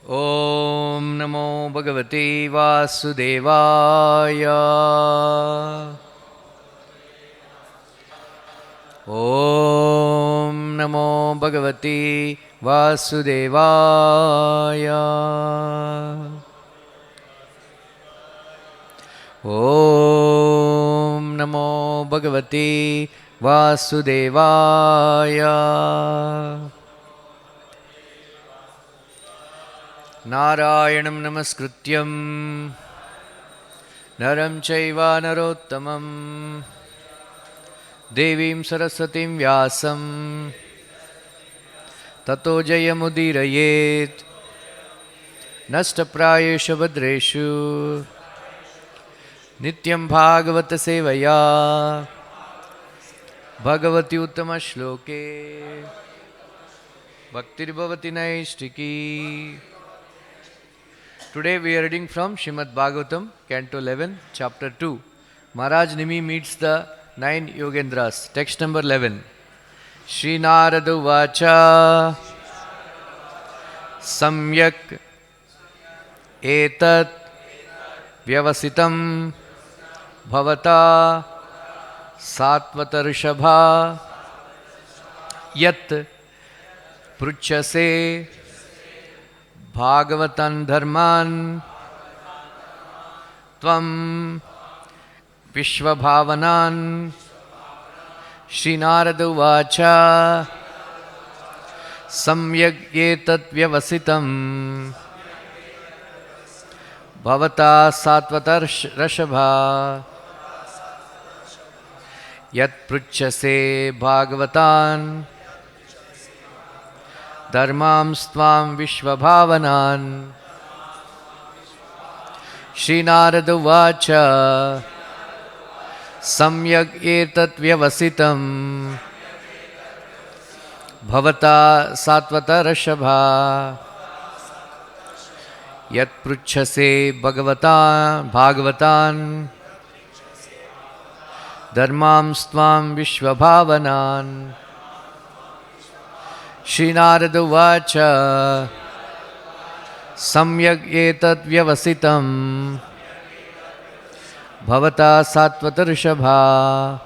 Om Namo Bhagavate Vasudevaya. Om Namo Bhagavate Vasudevaya. Om Namo Bhagavate Vasudevaya. Narayanam Namaskrityam Naram Chaiva Narottamam Devim Saraswatim Vyasam Tato Jayamudirayet Nashtaprayesha Bhadreshu Nityam Bhagavata Sevaya Bhagavati Uttama Shloke Bhaktir Bhavati Naishtiki. Today we are reading from Srimad Bhagavatam, Canto 11, Chapter 2. Maharaj Nimi meets the 9 Yogendras. Text number 11. Srinarada Vacha Samyak Etat Vyavasitam Bhavata Sattvatarushabha Yat Pruchase Bhagavatan Dharman Tvam Vishvabhavanan Srinarada Vacha Samyagyetat Vyavasitam Bhavata Sattvatar Rashabha Yat Pruchase Bhagavatan Dharmam Stvam Vishvabhavanan Srinarada Vacha Samyak Etat Vyavasitam Bhavata Satvata Rashabha Yat Pruchase Bhagavatan Dharmam Stvam Vishvabhavanan Srinarada Vacha Samyak Etat Vyavasitam Bhavata Satvata Rishabha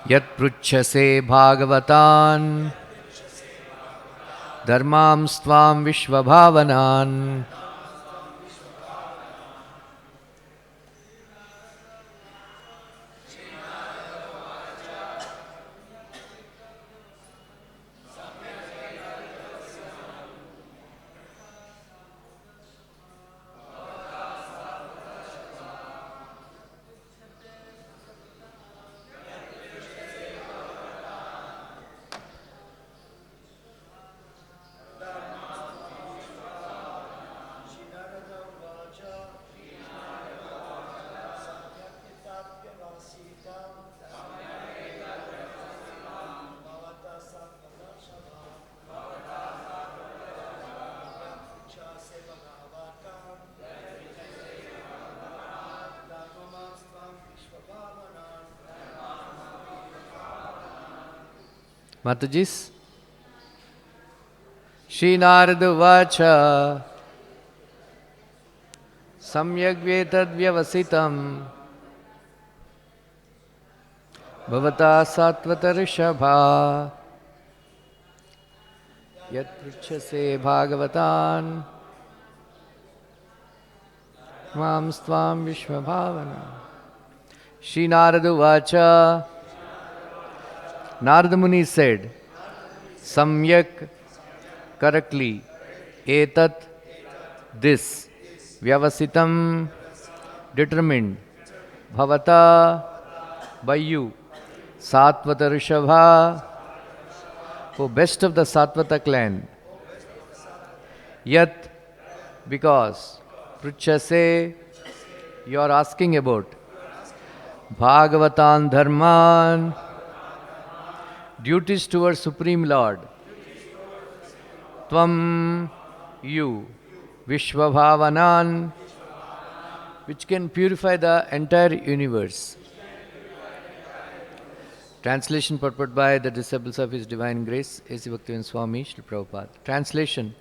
Yat Pruchase Bhagavatan Dharmam Stvam Vishvabhavanan. Matajis. Srinarada Vacha Samyagvetad Vyavasitam Bhavata Satvata Rishabha Yat Pruchase Bhagavatan Mam Stvam Vishvabhavana. Srinarada Vacha. Narada Muni said, Samyak, correctly, Etat, this, Vyavasitam, determined, Bhavata, by you, Satvata Rishabha, O best of the Satvata clan, Yat, because, Pruchase, you are asking about, Bhagavatan Dharman, duties towards Supreme Lord. Tvam, you, Vishvabhavanan, which can purify the entire universe. Translation purport by the disciples of His Divine Grace, A.C. Bhaktivinoda Swami, Srila Prabhupada. Translation.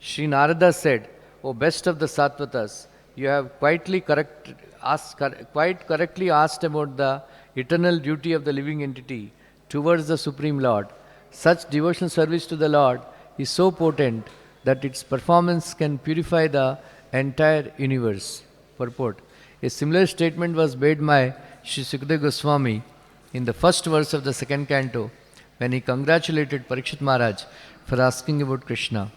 Sri Narada said, O best of the Sattvatas, you have quite correctly asked about the eternal duty of the living entity towards the Supreme Lord. Such devotional service to the Lord is so potent that its performance can purify the entire universe. Purport. A similar statement was made by Sri Sukadeva Goswami in the first verse of the second canto when he congratulated Parikshit Maharaj for asking about Krishna.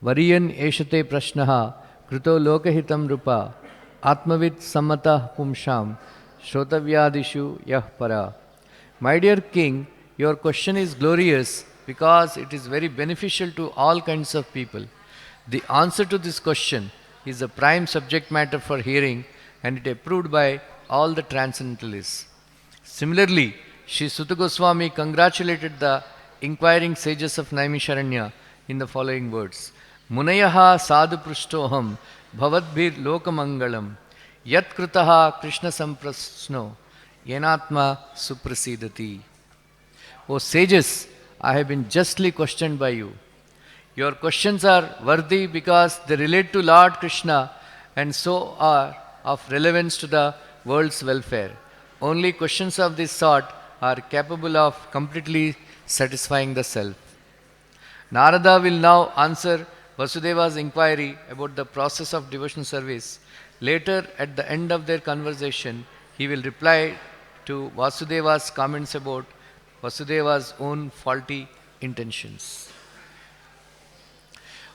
Variyan eshate prashnaha kruto lokahitam rupa atmavit sammata pumsham shrotavyadishu yah para. My dear king, your question is glorious because it is very beneficial to all kinds of people. The answer to this question is the prime subject matter for hearing and it approved by all the transcendentalists. Similarly, Sri Suta Goswami congratulated the inquiring sages of Naimisharanya in the following words. Munayaha sadhu prushtoham bhavadbhir lokamangalam yat krutaha krishna samprasno yenatma suprasidati. O sages, I have been justly questioned by you. Your questions are worthy because they relate to Lord Krishna and so are of relevance to the world's welfare. Only questions of this sort are capable of completely satisfying the self. Narada will now answer Vasudeva's inquiry about the process of devotional service. Later, at the end of their conversation, he will reply to Vasudeva's comments about Vasudeva's own faulty intentions.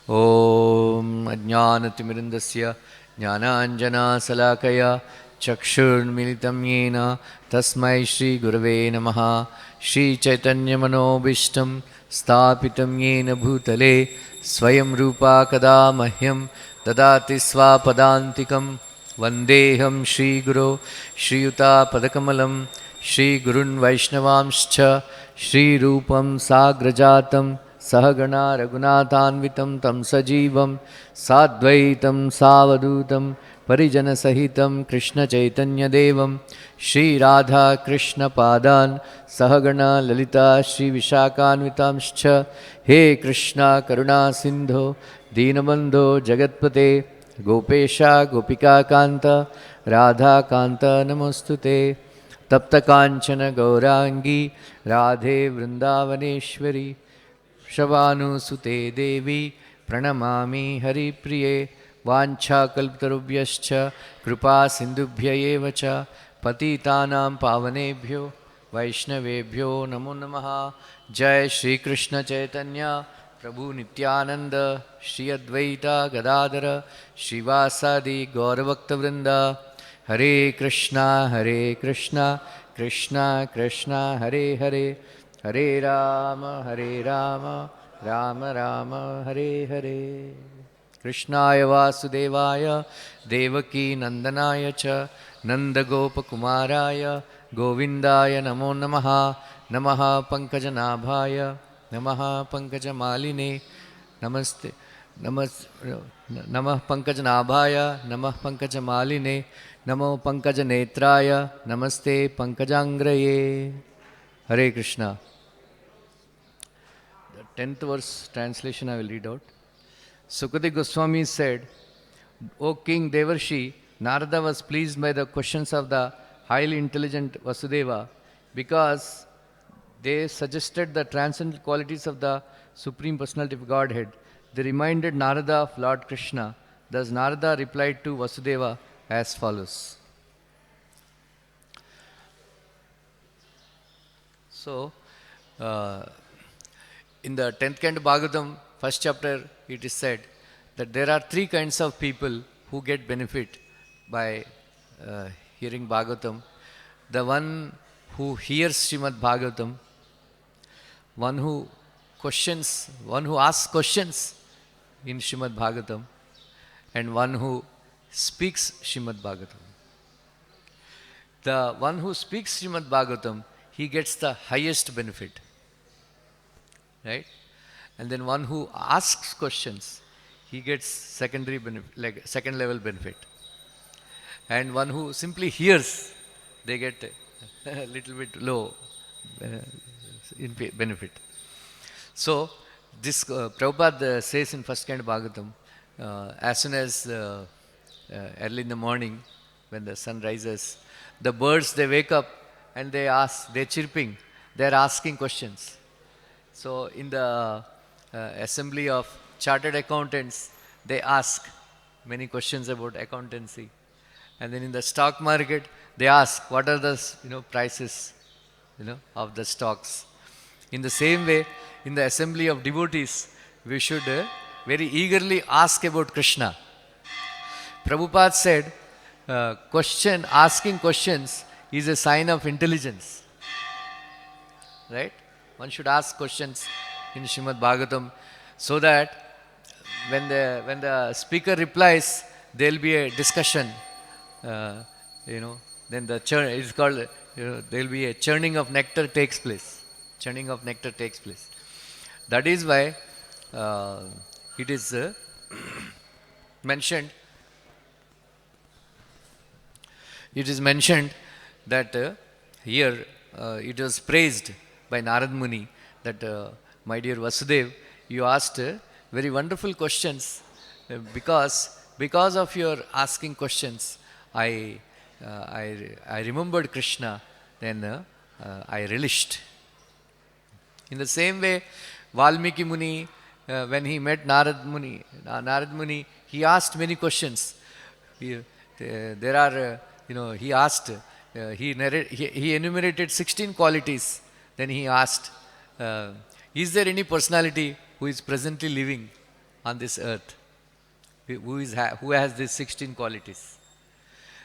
Om Ajnanatimirindasya Jnananjana Salakaya Chakshurmilitam Yena Tasmai Shri Gurave Namaha Shri Chaitanya Manobishtam Sthapitam Yena Bhutale Swayam Rupa Kada Mahyam Dadati Swapadantikam Vandeham Shri Guru Shri Yuta Padakamalam Shri Gurun Vaishnavamscha Shri Rupam Sagrajatam Sahagana Raghunathanvitam Tam Sajivam Sadvaitam Savadutam Parijana Sahitam Krishna Chaitanya Devam Shri Radha Krishna Padan Sahagana Lalita Shri Vishakhanvitamscha He Krishna Karuna Sindho Dinabandho Jagatpate Gopesha Gopika Kanta Radha Kanta Namostute Tapta Kanchana Gaurangi Radhe Vrindavaneshwari Shavanu Sute Devi Pranamami Hari Priye Vancha Kalptarubhyascha Kripa Sindubhya Evacha Patitanam Pavanebhyo Vaishnavebhyo Namo Namaha Jai Shri Krishna Chaitanya Prabhu Nityananda Shri Advaita Gadadara Shivasadi Gauravakta Vrinda Hare Krishna Krishna Krishna Hare Hare Hare Rama Rama Rama Hare Hare Krishnaya Vasudevaya Devaki Nandanaya Cha Nandagopa Kumaraya Govindaya Namo Namaha Namaha Pankajanabhaya Namaha Pankajamaline Namaste Namah Pankajanabhaya Namah Pankajamaline Namo Pankajanetraya Namaste Pankajangraye. Hare Krishna. The 10th verse translation I will read out. Sukadeva Goswami said, O King Devarshi, Narada was pleased by the questions of the highly intelligent Vasudeva because they suggested the transcendental qualities of the Supreme Personality of Godhead. They reminded Narada of Lord Krishna. Thus Narada replied to Vasudeva as follows. So, in the 10th canto Bhagavatam, first chapter, it is said that there are three kinds of people who get benefit by hearing Bhagavatam. The one who hears Srimad Bhagavatam, one who asks questions in Srimad Bhagavatam, and one who speaks Srimad Bhagavatam. The one who speaks Srimad Bhagavatam, he gets the highest benefit, right? And then one who asks questions, he gets secondary benefit, like second level benefit. And one who simply hears, they get a little bit low benefit. So, This Prabhupada says in first kind Bhagavatam, as soon as early in the morning, when the sun rises, the birds they wake up and they ask, they're chirping, they're asking questions. So in the assembly of chartered accountants, they ask many questions about accountancy. And then in the stock market, they ask what are the prices of the stocks. In the same way, in the assembly of devotees, we should very eagerly ask about Krishna. Prabhupada said, asking questions is a sign of intelligence. Right? One should ask questions in Srimad Bhagavatam so that when the speaker replies, there will be a discussion. Then the churn is called, there will be a churning of nectar takes place. Churning of nectar takes place. That is why it is mentioned. It is mentioned that here it was praised by Narad Muni that my dear Vasudev, you asked very wonderful questions because of your asking questions, I remembered Krishna, then I relished. In the same way, Valmiki Muni, when he met Narad Muni, he asked many questions. He asked, he enumerated 16 qualities. Then he asked, is there any personality who is presently living on this earth, who has these 16 qualities?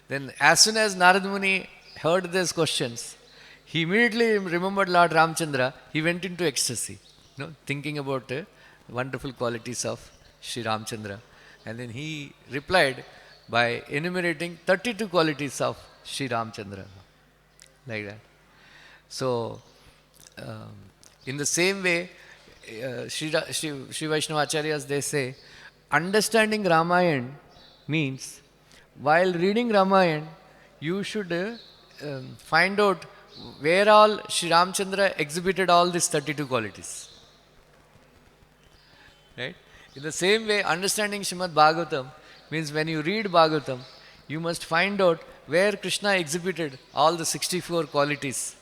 Then as soon as Narad Muni heard these questions, he immediately remembered Lord Ramchandra. He went into ecstasy, thinking about the wonderful qualities of Sri Ramchandra. And then he replied by enumerating 32 qualities of Sri Ramchandra. Like that. So, in the same way, Sri Vaishnava Acharyas, they say, understanding Ramayana means, while reading Ramayana, you should find out where all Sri Ramchandra exhibited all these 32 qualities. Right? In the same way, understanding Srimad Bhagavatam means when you read Bhagavatam, you must find out where Krishna exhibited all the 64 qualities.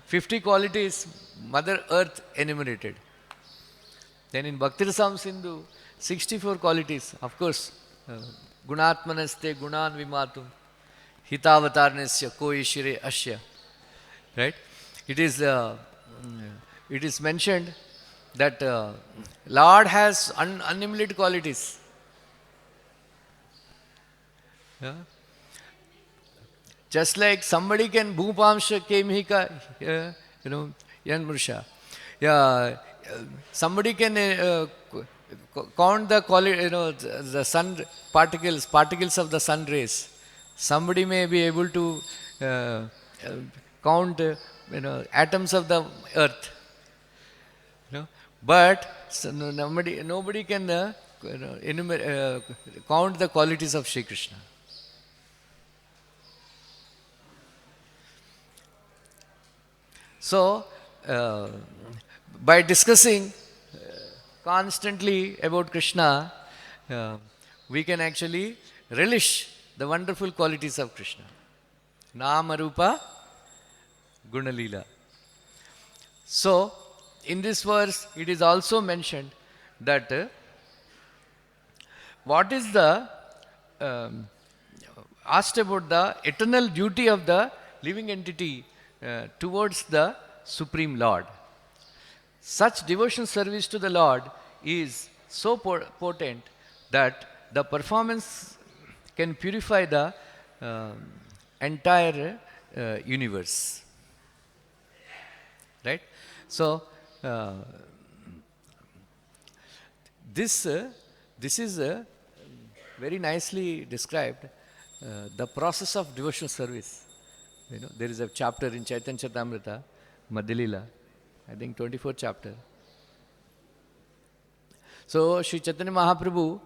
50 qualities Mother Earth enumerated. Then in Bhakti Rasam Sindhu, 64 qualities. Of course, Gunatmanaste Gunan Vimatum, Hitavatarnesya Koi Shire Asya. Right? It is mentioned that Lord has unlimited qualities. Yeah? Just like somebody can Bhupamsha Kemhika, Yan Murusha. Yeah, somebody can count the quality, the sun particles of the sun rays. Somebody may be able to count, atoms of the earth. But nobody can count the qualities of Shri Krishna. So, by discussing constantly about Krishna, we can actually relish the wonderful qualities of Krishna. Namarupa Gunalila. So, in this verse, it is also mentioned that what is the asked about the eternal duty of the living entity towards the Supreme Lord. Such devotion service to the Lord is so potent that the performance can purify the entire universe. Right? So, this is very nicely described, the process of devotional service. There is a chapter in Chaitanya Charitamrita, Madhya-lila, I think 24th chapter. So, Sri Chaitanya Mahaprabhu,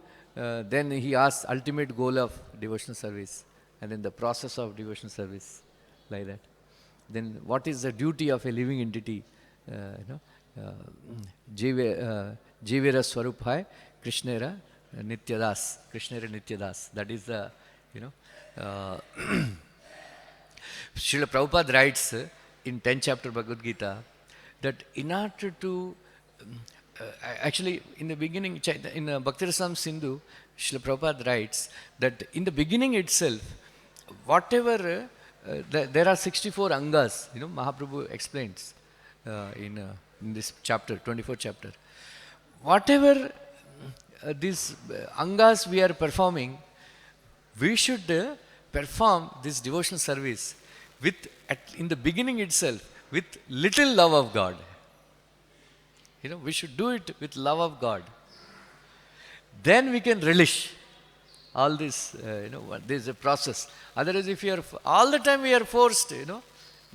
then he asks ultimate goal of devotional service, and then the process of devotional service, like that. Then what is the duty of a living entity? Jivira Swarupai, Krishnera Nityadas. Krishnera Nityadas. That is the, uh, Srila Prabhupada writes in 10th chapter Bhagavad-gita that in order to, actually in the beginning, in Bhakti-rasam Sindhu, Srila Prabhupada writes that in the beginning itself, whatever, there are 64 angas, Mahaprabhu explains in this chapter, 24th chapter. Whatever these angas we are performing, we should perform this devotional service with, in the beginning itself, with little love of God. We should do it with love of God. Then we can relish all this, there is a process. Otherwise, if all the time we are forced,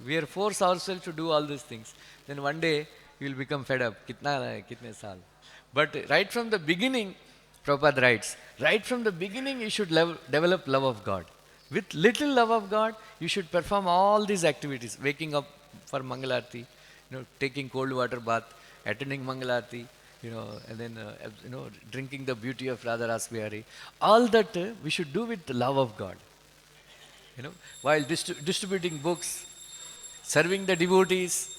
we are forced ourselves to do all these things, then one day we will become fed up. Kitne saal. But right from the beginning, Prabhupada writes, right from the beginning you should develop love of God. With little love of God, you should perform all these activities. Waking up for Mangala arati, taking cold water bath, attending Mangala arati, and then, drinking the beauty of Radha-Rasbihari. All that we should do with the love of God. While distributing books, serving the devotees,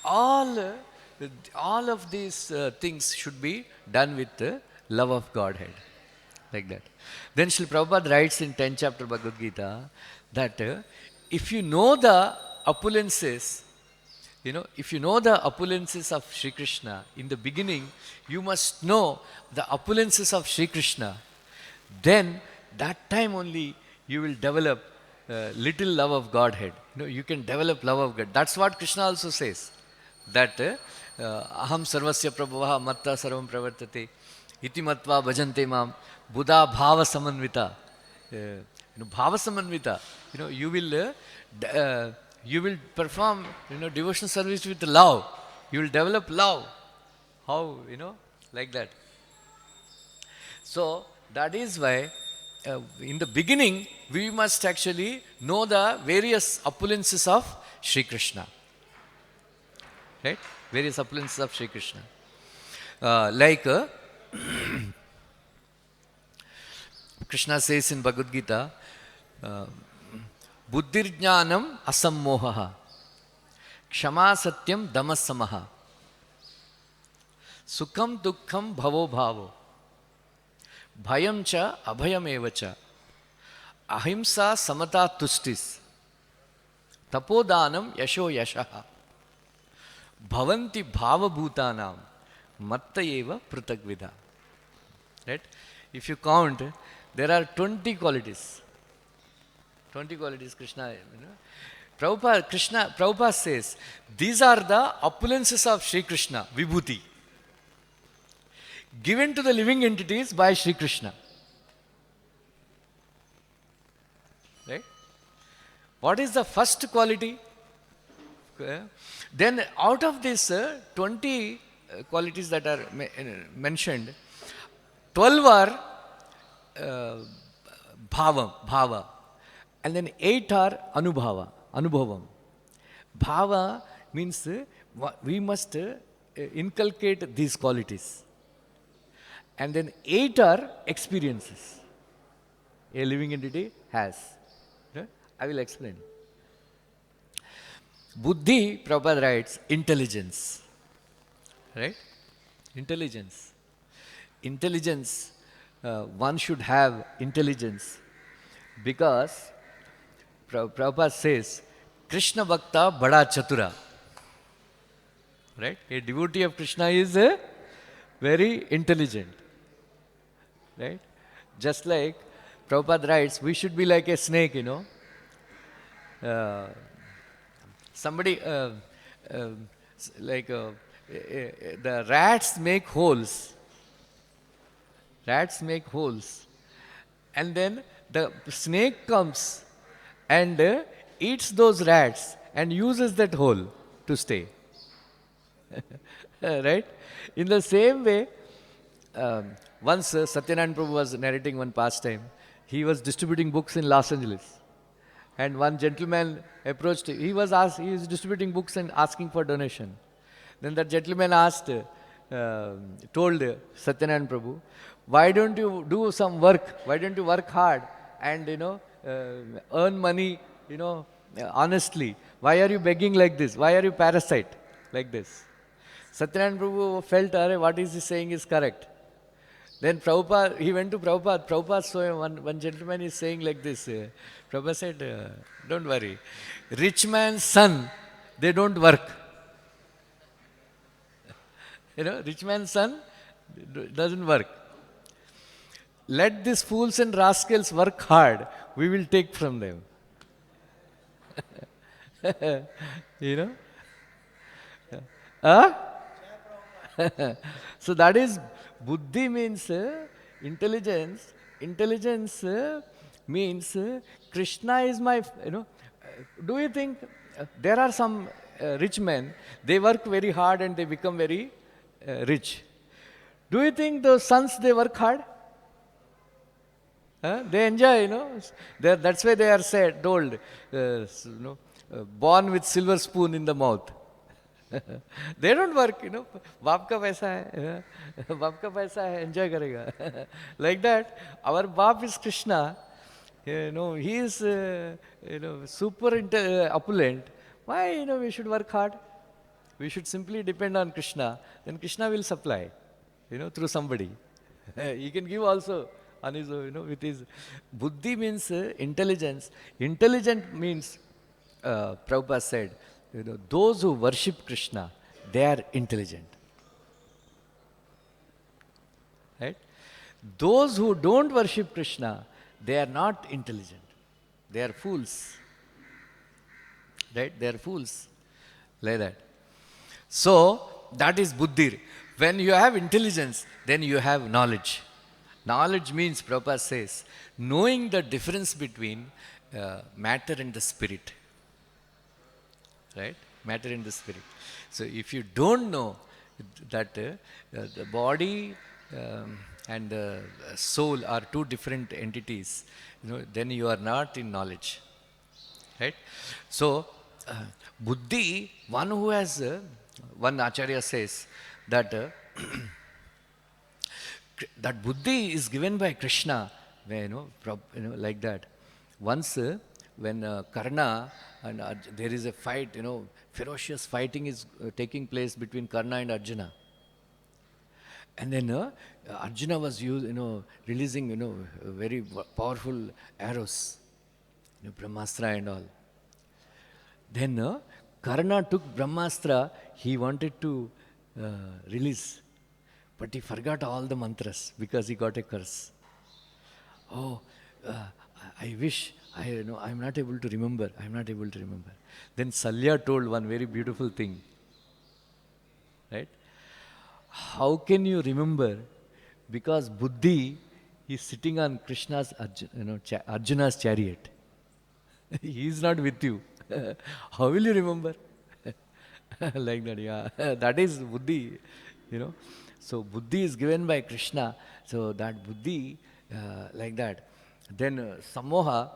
all of these things should be done with the love of Godhead. Like that. Then Srila Prabhupada writes in 10th chapter Bhagavad-gita that if you know the opulences, if you know the opulences of Sri Krishna, in the beginning, you must know the opulences of Sri Krishna. Then, that time only, you will develop little love of Godhead. You can develop love of God. That's what Krishna also says. That aham sarvasya prabhavaha matta sarvam pravartate iti matva bhajante mam buddha bhava samanvita. Bhava samanvita. You will perform, devotional service with love. You will develop love. How, like that. So, that is why, in the beginning, we must actually know the various opulences of Sri Krishna. Right? Various opulences of Sri Krishna. Krishna says in Bhagavad-gita, Buddhirjnanam asammohaha, Kshama satyam damasamaha, Sukham dukkham bhavo bhavo, Bhayam cha abhayam evacha, Ahimsa samata tustis, Tapodanam yasho yashaha, Bhavanti bhava bhutanam, Matta eva pritagvidha. Right? If you count, there are 20 qualities. 20 qualities Krishna, Prabhupada says, these are the opulences of Sri Krishna, Vibhuti, given to the living entities by Sri Krishna. Right? What is the first quality? Then out of these 20 qualities that are mentioned, 12 are bhava, and then 8 are anubhavam. Bhava means we must inculcate these qualities. And then 8 are experiences a living entity has. I will explain. Buddhi, Prabhupada writes, intelligence. Right? Intelligence. Intelligence, one should have intelligence because Prabhupada says, Krishna Bhakta Bada Chatura. Right? A devotee of Krishna is very intelligent. Right? Just like Prabhupada writes, we should be like a snake, the rats make holes. Rats make holes. And then the snake comes and eats those rats and uses that hole to stay. Right? In the same way, once Satyanarayana Prabhu was narrating one pastime. He was distributing books in Los Angeles. And one gentleman approached him. He was distributing books and asking for donation. Then that gentleman asked, told Satyanarayana Prabhu, why don't you do some work? Why don't you work hard and, earn money, honestly? Why are you begging like this? Why are you parasite like this? Satyanarayana Prabhu felt, what is he saying is correct. Then Prabhupada, he went to Prabhupada. Prabhupada saw him, one gentleman is saying like this. Prabhupada said, don't worry. Rich man's son, they don't work. Rich man's son doesn't work. Let these fools and rascals work hard. We will take from them. Huh? So that is, buddhi means intelligence. Intelligence means Krishna is my, do you think there are some rich men, they work very hard and they become very rich. Do you think those sons, they work hard? They enjoy, that's why they are said, told, born with silver spoon in the mouth. They don't work, बाप का पैसा है, बाप का पैसा है, enjoy करेगा. Like that, our बाप is Krishna. He is, super opulent. Why, we should work hard? We should simply depend on Krishna. Then Krishna will supply, through somebody. He can give also on his own, with his. Buddhi means intelligence. Intelligent means, Prabhupada said, those who worship Krishna, they are intelligent. Right? Those who don't worship Krishna, they are not intelligent. They are fools. Right? They are fools. Like that. So, that is buddhi. When you have intelligence, then you have knowledge. Knowledge means, Prabhupada says, knowing the difference between matter and the spirit. Right? Matter and the spirit. So, if you don't know that the body and the soul are two different entities, then you are not in knowledge. Right? So, buddhi, one who has, one Acharya says that that buddhi is given by Krishna, like that. Once, when Karna and there is a fight, ferocious fighting is taking place between Karna and Arjuna. And then Arjuna was releasing, very powerful arrows, Brahmastra and all. Then Karna took Brahmastra, he wanted to release, but he forgot all the mantras because he got a curse. Oh, I wish, I'm not able to remember, Then Salya told one very beautiful thing. Right? How can you remember? Because buddhi is sitting on Krishna's, Arjuna's chariot. He is not with you. How will you remember? Like that, yeah. That is buddhi, So buddhi is given by Krishna. So that buddhi, like that. Then sammoha,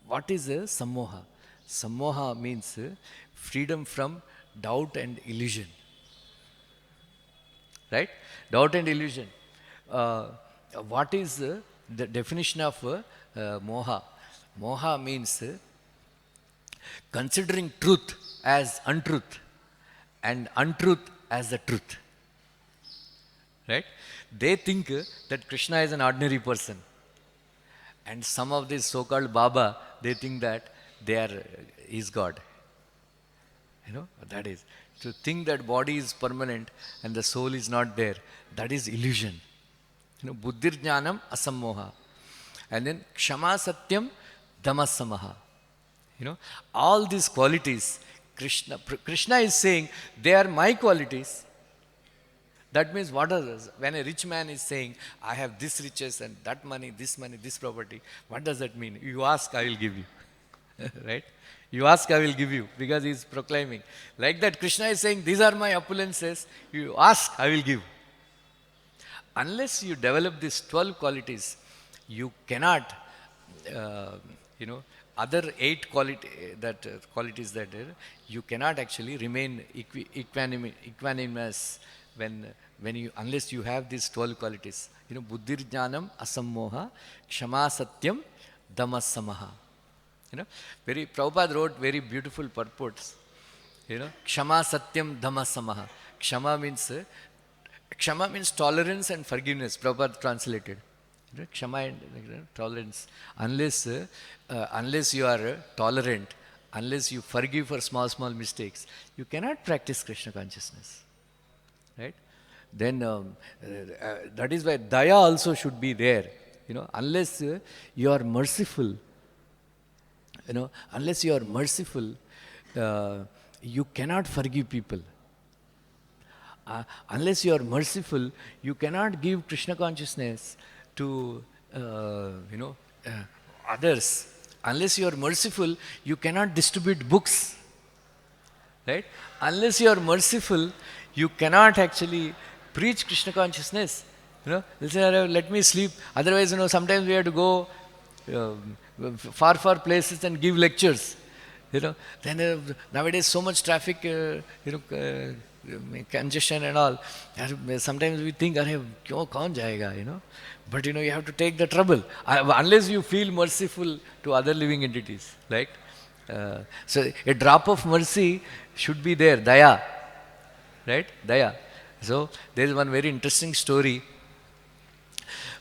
what is sammoha? Sammoha means freedom from doubt and illusion. Right? Doubt and illusion. What is the definition of moha? Moha means considering truth as untruth and untruth as the truth. Right? They think that Krishna is an ordinary person. And some of these so-called Baba, they think that he's God. That is. To think that body is permanent and the soul is not there, that is illusion. Buddhir jnanam asammoha. And then kshama satyam damasamaha. All these qualities, Krishna is saying, they are my qualities. That means what does, when a rich man is saying, I have this riches and that money, this property, what does that mean? You ask, I will give you. Right? You ask, I will give you, because he is proclaiming. Like that, Krishna is saying, these are my opulences. You ask, I will give. Unless you develop these 12 qualities, you cannot, other 8 qualities that you cannot actually remain equanimous when unless you have these 12 qualities, buddhir jnanam asammoha, kshama satyam, dhamma samaha. Prabhupada wrote very beautiful purports. Kshama satyam dhamma samaha. Kshama means tolerance and forgiveness. Prabhupada translated. Kshama and tolerance. Unless you are tolerant, unless you forgive for small mistakes, you cannot practice Krishna consciousness. Right? Then that is why daya also should be there. Unless you are merciful, you cannot forgive people. Unless you are merciful, you cannot give Krishna consciousness to others. Unless you are merciful, you cannot distribute books. Right? Unless you are merciful, you cannot actually preach Krishna consciousness. Let me sleep. Otherwise, sometimes we have to go far places and give lectures. Then nowadays so much traffic, congestion and all. Sometimes we think, kaun jayega, But you have to take the trouble. Unless you feel merciful to other living entities. Right? So a drop of mercy should be there, daya. Right? Daya. So there is one very interesting story.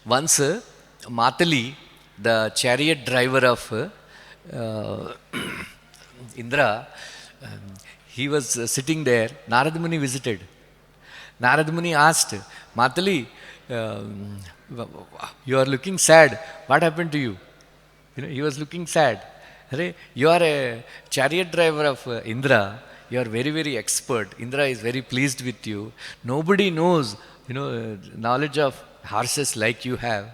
Once Matali, the chariot driver of Indra, he was sitting there. Narad Muni visited. Narad Muni asked, Matali, you are looking sad. What happened to you? He was looking sad. Hare, you are a chariot driver of Indra. You are very expert. Indra is very pleased with you. Nobody knows, knowledge of horses like you have.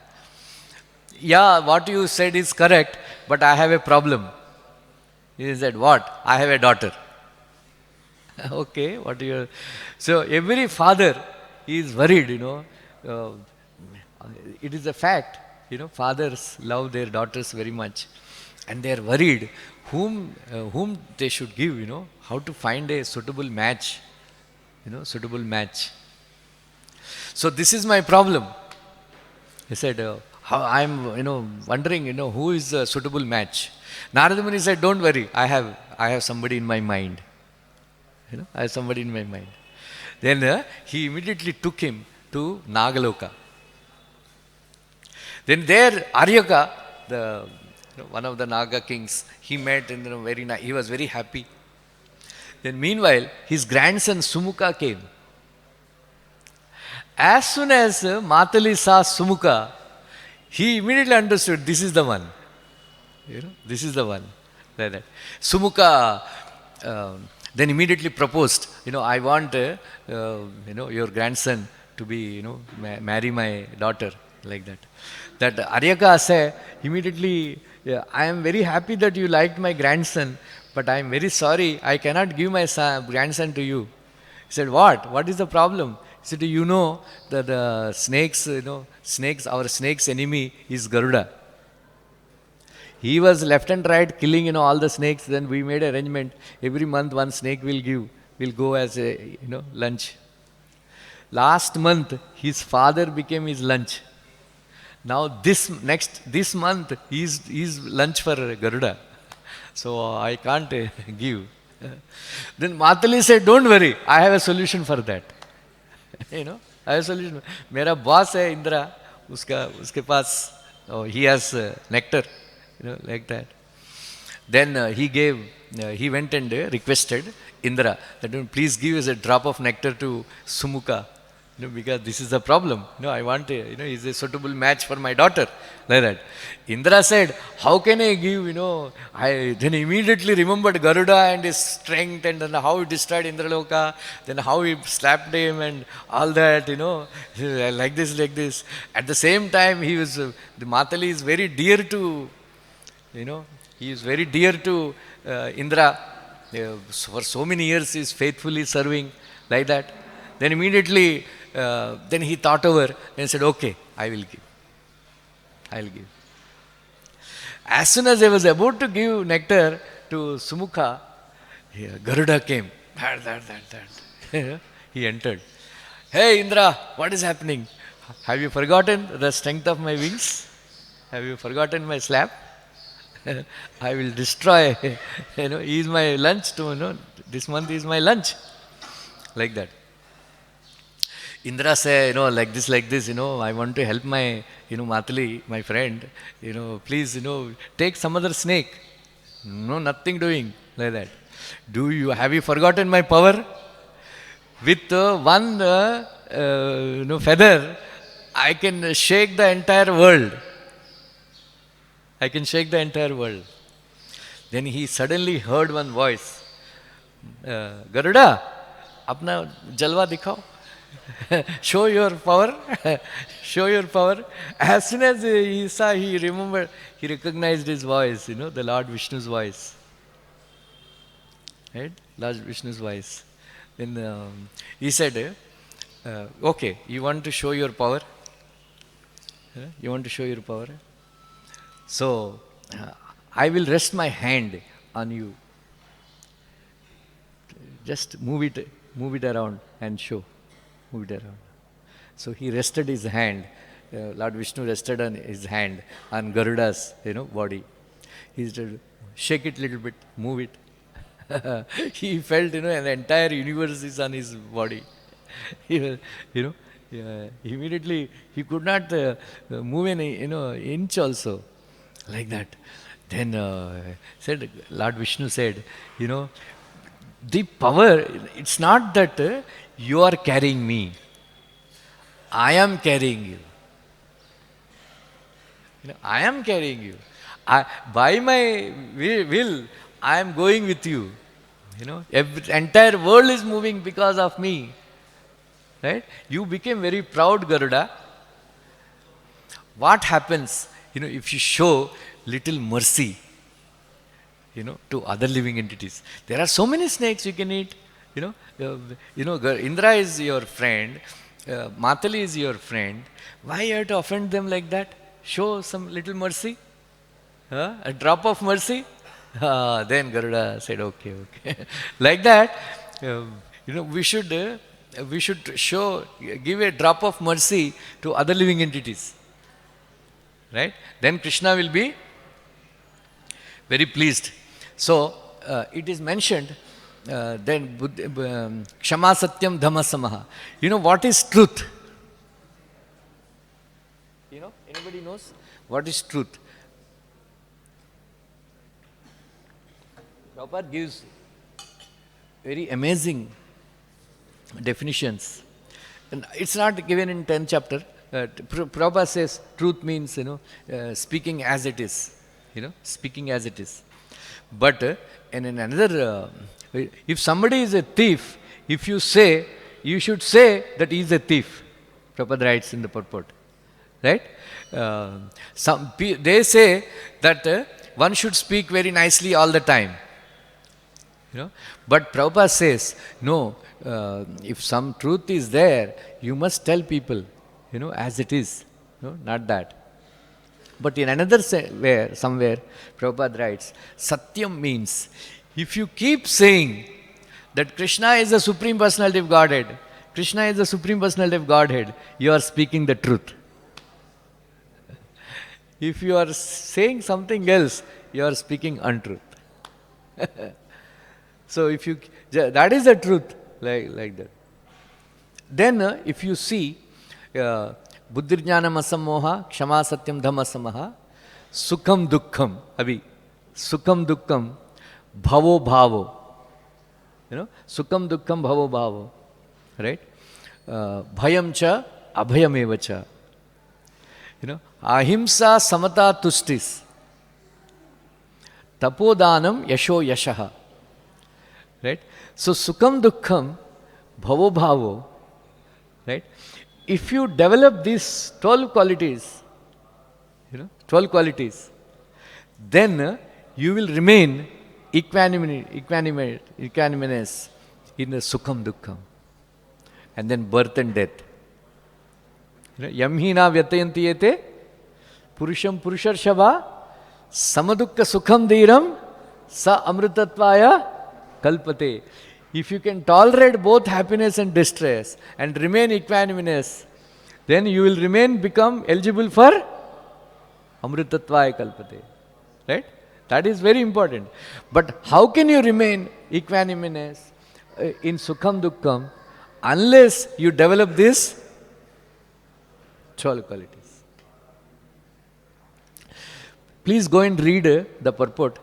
Yeah, what you said is correct, but I have a problem. He said, what? I have a daughter. Okay, what you? So every father is worried, it is a fact, fathers love their daughters very much. And they are worried whom they should give, how to find a suitable match, suitable match. So this is my problem. He said, I am, wondering, who is a suitable match. Narada Muni said, don't worry, I have somebody in my mind. I have somebody in my mind. Then he immediately took him to Nagaloka. Then there, Aryaka, one of the Naga kings, he met and he was very happy. Then meanwhile, his grandson Sumukha came. As soon as Matali saw Sumukha, he immediately understood, this is the one. This is the one. Like that. Sumukha then immediately proposed, I want, your grandson to be, marry my daughter, like that. That Aryaka said immediately, I am very happy that you liked my grandson, but I am very sorry, I cannot give my grandson to you. He said, what? What is the problem? He said, that snakes, our snake's enemy is Garuda. He was left and right killing, all the snakes. Then we made arrangement. Every month one snake will go as a, lunch. Last month, his father became his lunch. Now this month, he's lunch for Garuda. So I can't give. Then Matali said, don't worry, I have a solution for that. I have a solution. Mera boss hai Indra, uske paas, he has nectar. Like that. Then he went and requested Indra that please give us a drop of nectar to Sumukha, because this is the problem. I want he's a suitable match for my daughter. Like that. Indra said, how can I give, then he immediately remembered Garuda and his strength and then how he destroyed Indraloka, then how he slapped him and all that, like this. At the same time, the Matali is very dear to he is very dear to Indra. For so many years he is faithfully serving, like that. Then immediately, then he thought over and said, okay, I will give. As soon as I was about to give nectar to Sumukha, Garuda came. That. He entered. Hey Indra, what is happening? Have you forgotten the strength of my wings? Have you forgotten my slap? I will destroy. He is my lunch too. This month is my lunch. Like that. Indra say, like this, I want to help my, Matali, my friend, please, take some other snake. No, nothing doing like that. Have you forgotten my power? With one, feather, I can shake the entire world. I can shake the entire world. Then he suddenly heard one voice. Garuda, apna jalwa dikhao. Show your power. Show your power. As soon as he saw, he remembered, he recognized his voice, the Lord Vishnu's voice. Right? Lord Vishnu's voice. Then he said, okay, you want to show your power? You want to show your power? So, I will rest my hand on you. Just move it around and show. Move it around. So he rested his hand. Lord Vishnu rested on his hand on Garuda's, body. He said, shake it a little bit, move it. He felt, an entire universe is on his body. Immediately he could not move an inch also, like that. Then Lord Vishnu said, the power, it's not that you are carrying me. I am carrying you. I am carrying you. By my will, I am going with you. Entire world is moving because of me. Right? You became very proud, Garuda. What happens, if you show little mercy, to other living entities? There are so many snakes you can eat. Indra is your friend, Matali is your friend. Why you have to offend them like that? Show some little mercy, a drop of mercy. Then Garuda said, okay. Like that, we should give a drop of mercy to other living entities. Right? Then Krishna will be very pleased. So, it is mentioned, then Kshama Satyam Dhamma Samaha. What is truth? Anybody knows what is truth? Prabhupada gives very amazing definitions. And it's not given in 10th chapter. Prabhupada says truth means, speaking as it is. Speaking as it is. But in another, if somebody is a thief, if you say, you should say that he is a thief. Prabhupada writes in the purport. Right? They say that one should speak very nicely all the time. But Prabhupada says, no, if some truth is there, you must tell people, as it is. Not that. But in another somewhere, Prabhupada writes, Satyam means, if you keep saying that Krishna is the Supreme Personality of Godhead, Krishna is the Supreme Personality of Godhead, you are speaking the truth. If you are saying something else, you are speaking untruth. So that is the truth, like that. Then if you see, Buddhirjnanam asammoha, Kshama Satyam Dhamma Samaha, Sukham Dukkham, Sukham Dukkham, Bhavo Bhavo. Sukham Dukkham Bhavo Bhavo. Right? Bhayam cha, Abhayam eva cha. Ahimsa Samata Tustis. Tapodanam Yasho Yashaha. Right? So Sukham Dukkham, Bhavo Bhavo. Right? If you develop these 12 qualities, 12 qualities, then you will remain equanimous in the Sukham Dukkham. And then birth and death. Yamhina vyatayanti yete purusham purusharshabha samadukka sukham dhiram sa amritatvaya kalpate. If you can tolerate both happiness and distress and remain equanimous, then you will become eligible for Amritatvaya Kalpate. Right? That is very important. But how can you remain equanimous in Sukham Dukkham unless you develop these 12 qualities? Please go and read the purport.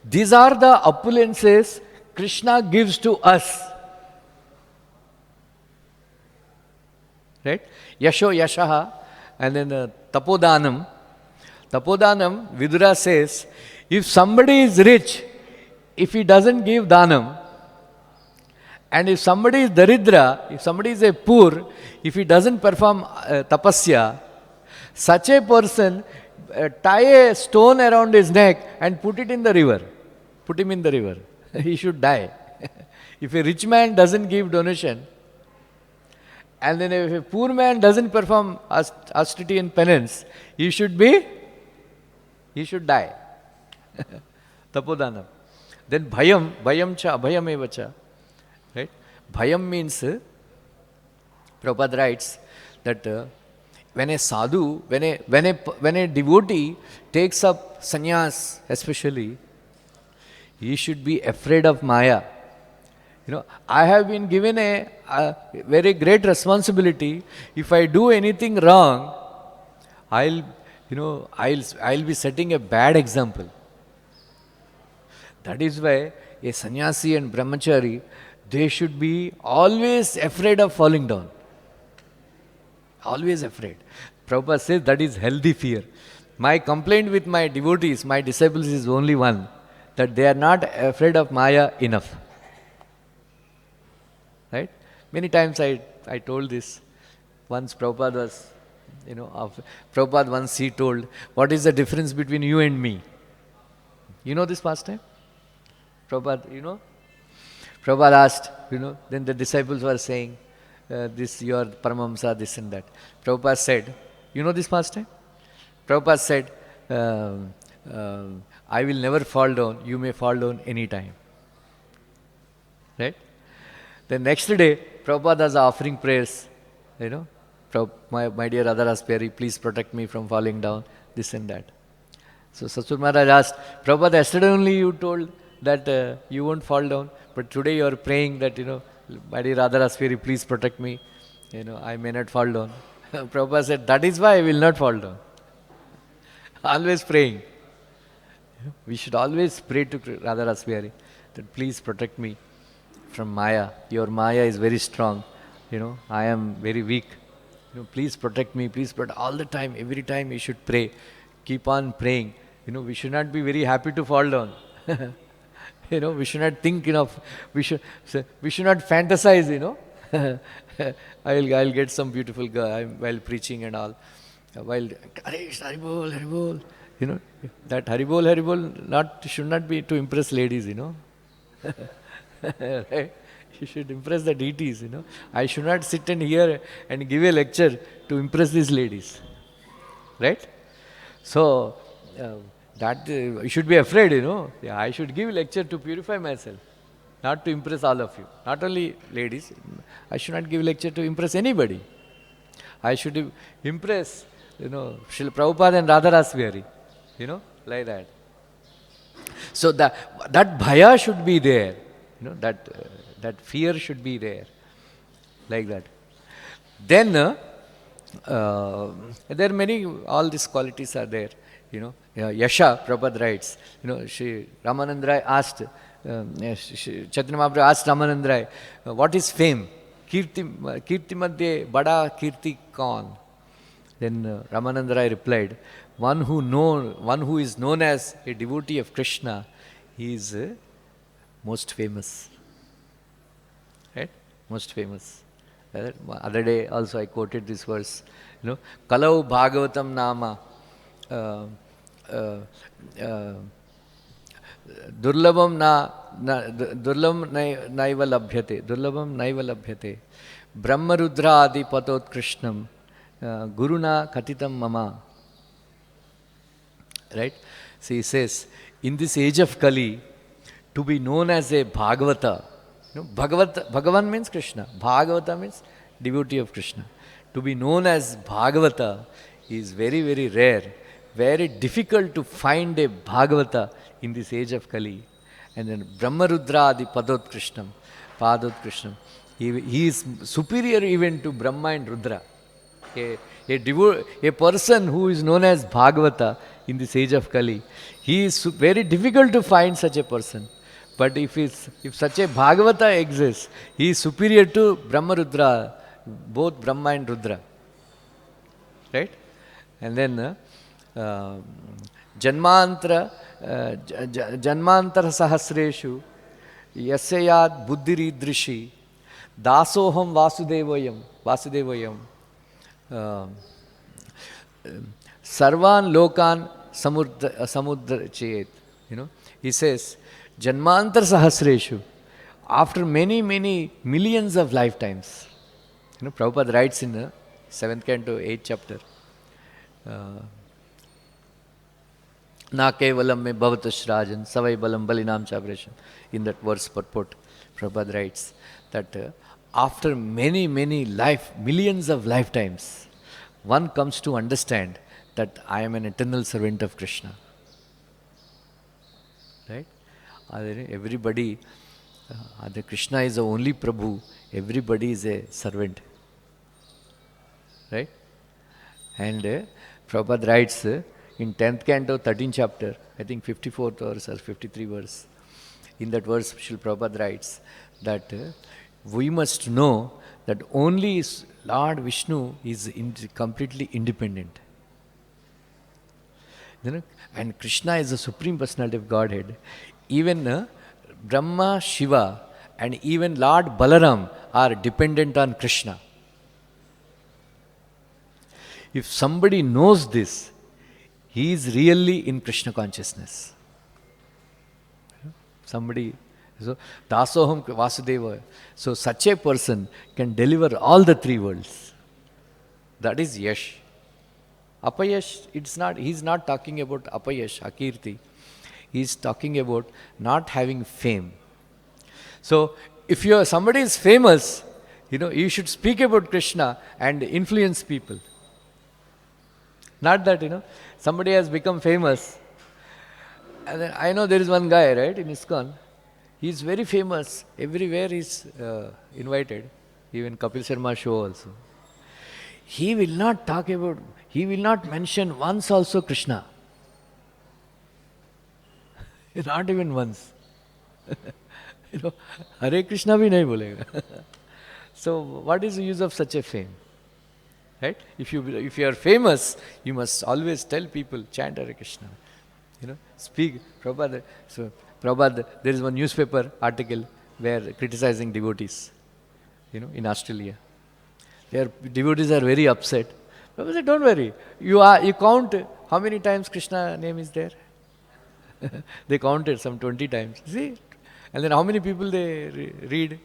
These are the opulences Krishna gives to us. Right? Yasho Yashaha and then Tapodanam. Tapodanam, Vidura says, if somebody is rich, if he doesn't give Danam, and if somebody is Daridra, if somebody is a poor, if he doesn't perform Tapasya, such a person tie a stone around his neck and put it in the river. Put him in the river. He should die. If a rich man doesn't give donation, and then if a poor man doesn't perform austerity and penance, he should die. Tapodanam. Then bhayam cha, abhayam evacha. Right? Bhayam means, Prabhupada writes that when a sadhu, when a devotee takes up sannyas especially, he should be afraid of Maya. I have been given a very great responsibility. If I do anything wrong, I'll be setting a bad example. That is why a sannyasi and brahmachari, they should be always afraid of falling down. Always afraid. Prabhupada says that is healthy fear. My complaint with my devotees, my disciples is only one, that they are not afraid of Maya enough. Right? Many times I told this. Once Prabhupada was, Prabhupada once he told, what is the difference between you and me? You know this pastime? Prabhupada, Prabhupada asked, then the disciples were saying, this, your Paramamsa, this and that. Prabhupada said, you know this pastime? Prabhupada said, I will never fall down, you may fall down any time. Right? The next day, Prabhupada was offering prayers, my dear Radharasbihari, please protect me from falling down, this and that. So Satsur Maharaj asked, Prabhupada, yesterday only you told that you won't fall down, but today you are praying that, my dear Radharasbihari, please protect me, I may not fall down. Prabhupada said, that is why I will not fall down. Always praying. We should always pray to Radharasbihari that please protect me from Maya. Your Maya is very strong. I am very weak. Please protect me. Please protect. All the time, every time you should pray. Keep on praying. We should not be very happy to fall down. We should not think, we should not fantasize, I'll get some beautiful girl while preaching and all. While Haribol, Haribol, that Haribol should not be to impress ladies, Right? You should impress the deities, I should not sit and hear and give a lecture to impress these ladies. Right? So, that you should be afraid, I should give a lecture to purify myself, not to impress all of you. Not only ladies, I should not give a lecture to impress anybody. I should impress, Srila Prabhupada and Radharasbihari, like that. So that bhaya should be there, that fear should be there, like that. Then, there are many, all these qualities are there, Yasha, Prabhupada writes, Shri Ramanandrai asked, Chaitanya Mahaprabhu asked Ramanandrai, what is fame? Kirti madhye bada kirti kaun? Then Ramanandrai replied, one who is known as a devotee of Krishna, he is most famous. Right? Most famous. Other day also I quoted this verse, Kalau Bhagavatam Nama Durlabam naiva labhyate Brahma Rudra Adi Patot Krishnam Guruna Katitam Mama. Right? So he says, in this age of Kali, to be known as a Bhagavata, Bhagavan means Krishna. Bhagavata means devotee of Krishna. To be known as Bhagavata is very, very rare. Very difficult to find a Bhagavata in this age of Kali. And then Brahmarudra Adi Padot Krishnam. He is superior even to Brahma and Rudra. A person who is known as Bhagavata in this age of Kali, he is very difficult to find such a person. But if such a Bhagavata exists, he is superior to Brahma Rudra, both Brahma and Rudra. Right? And then Janmantara Sahasreshu Yasyayad Buddhiridrishi Dasoham Vasudevayam Sarvan Lokan Samudra Chayet. He says, Janmantar Sahasreshu, after many, many millions of lifetimes. Prabhupada writes in the 7th canto, 8th chapter, Na kevalam me bhavatash rajan, savai balam balinam chabresham. In that verse purport, Prabhupada writes that after many, many millions of lifetimes, one comes to understand that I am an eternal servant of Krishna. Right? Everybody, Krishna is the only Prabhu, everybody is a servant. Right? And Prabhupada writes in 10th canto, 13th chapter, I think 54th verse or 53 verse. In that verse, Srila Prabhupada writes that we must know that only Lord Vishnu is completely independent. And Krishna is the Supreme Personality of Godhead. Even Brahma, Shiva and even Lord Balaram are dependent on Krishna. If somebody knows this, he is really in Krishna consciousness. Somebody, so Dasoham Vasudeva. So such a person can deliver all the three worlds. That is Yash. Apayash, he's not talking about Apayash, Akirti. He's talking about not having fame. So if somebody is famous, you should speak about Krishna and influence people. Not that, somebody has become famous. And then I know there is one guy, right, in ISKCON. He's very famous. Everywhere he's invited. Even Kapil Sharma show also. He will not mention once also Krishna. Not even once. Hare Krishna bhi nahi bolega. So what is the use of such a fame? Right? If you are famous, you must always tell people, chant Hare Krishna. Speak. Prabhupada. So Prabhupada, there is one newspaper article where criticizing devotees, in Australia. Their devotees are very upset. Prabhupada said, don't worry. You count how many times Krishna name is there. They counted some 20 times. See? And then how many people they read?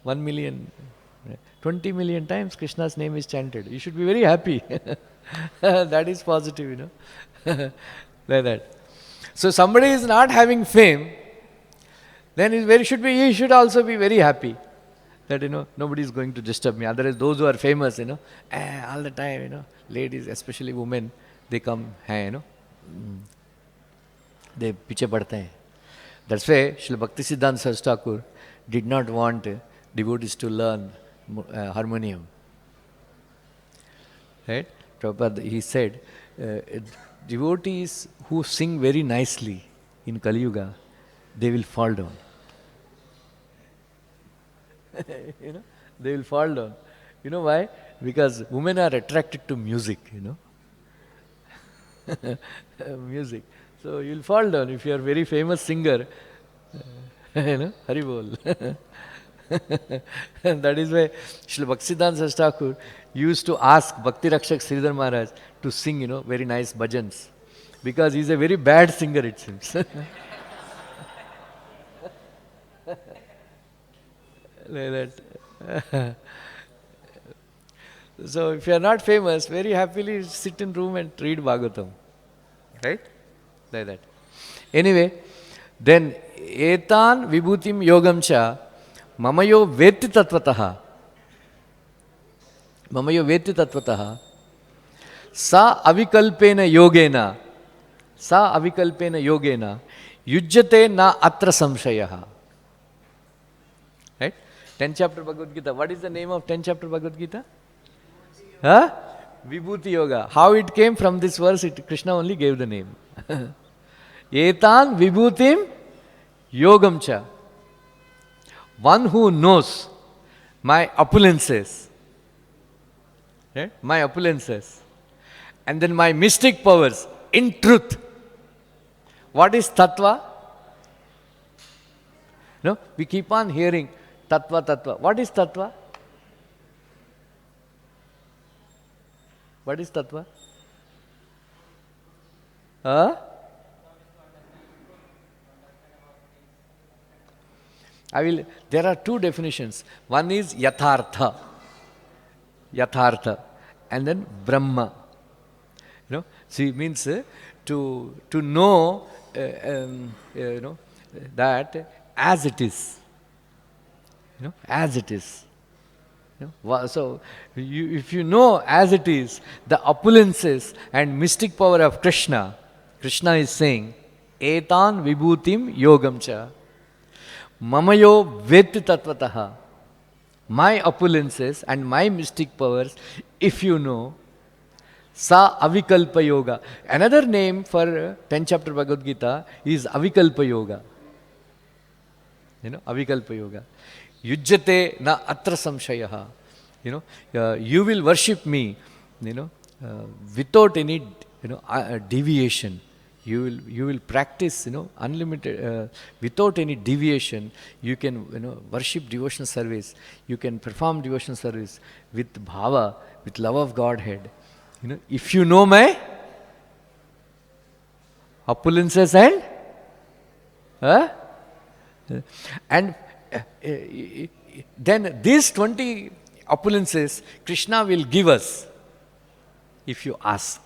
1 million. 20 million times Krishna's name is chanted. You should be very happy. That is positive, like that. So somebody is not having fame, then he should also be very happy that nobody is going to disturb me. Otherwise, those who are famous, all the time, ladies, especially women, they come, they piche padte hain. That's why Srila Bhaktisiddhanta Saraswati Thakur did not want devotees to learn harmonium. Right? Prabhupada, he said, devotees who sing very nicely in Kali Yuga, they will fall down. They will fall down. You know why? Because women are attracted to music, music. So you will fall down if you are a very famous singer. Hari bol. And that is why Srila Bhaktisiddhanta Saraswati Thakur used to ask Bhakti Rakshak Sridhar Maharaj to sing, very nice bhajans. Because he is a very bad singer, it seems. Like that. So if you are not famous, very happily sit in room and read Bhagavatam. Right? Like that. Anyway, Then etan vibhutim yogam cha mamayo vetti tattvataha. Mamayo vetti tattvataha. Sa avikalpena yogena. Sa avikalpena yogena. Yujjate na atra samshayaha. Right? 10th chapter Bhagavad-gita. What is the name of 10th chapter Bhagavad-gita? Huh? Vibhuti Yoga. How it came from this verse, Krishna only gave the name. Etan vibhutim yogam cha. One who knows my opulences. Right? My opulences. And then my mystic powers. In truth. What is tattva? No? We keep on hearing tattva, tattva. What is tattva? What is tattva? Huh? There are two definitions. One is yathartha. Yathartha. And then Brahma. You know, see, it means to know, that as it is. You know, as it is. You know, so, if you know as it is, the opulences and mystic power of Krishna, Krishna is saying, etan vibhutim yogam cha. Mamayo vetti tattvataha. My opulences and my mystic powers, if you know, sa avikalpa yoga. Another name for 10th chapter Bhagavad-gita is avikalpa yoga. You know, avikalpa yoga. Yujjate na atra samshayaha. You know, you will worship me, you know, without any, deviation. You will practice, unlimited, without any deviation. You can, worship devotional service. You can perform devotional service with bhava, with love of Godhead. You know, if you know my opulences and then these 20 opulences Krishna will give us if you ask.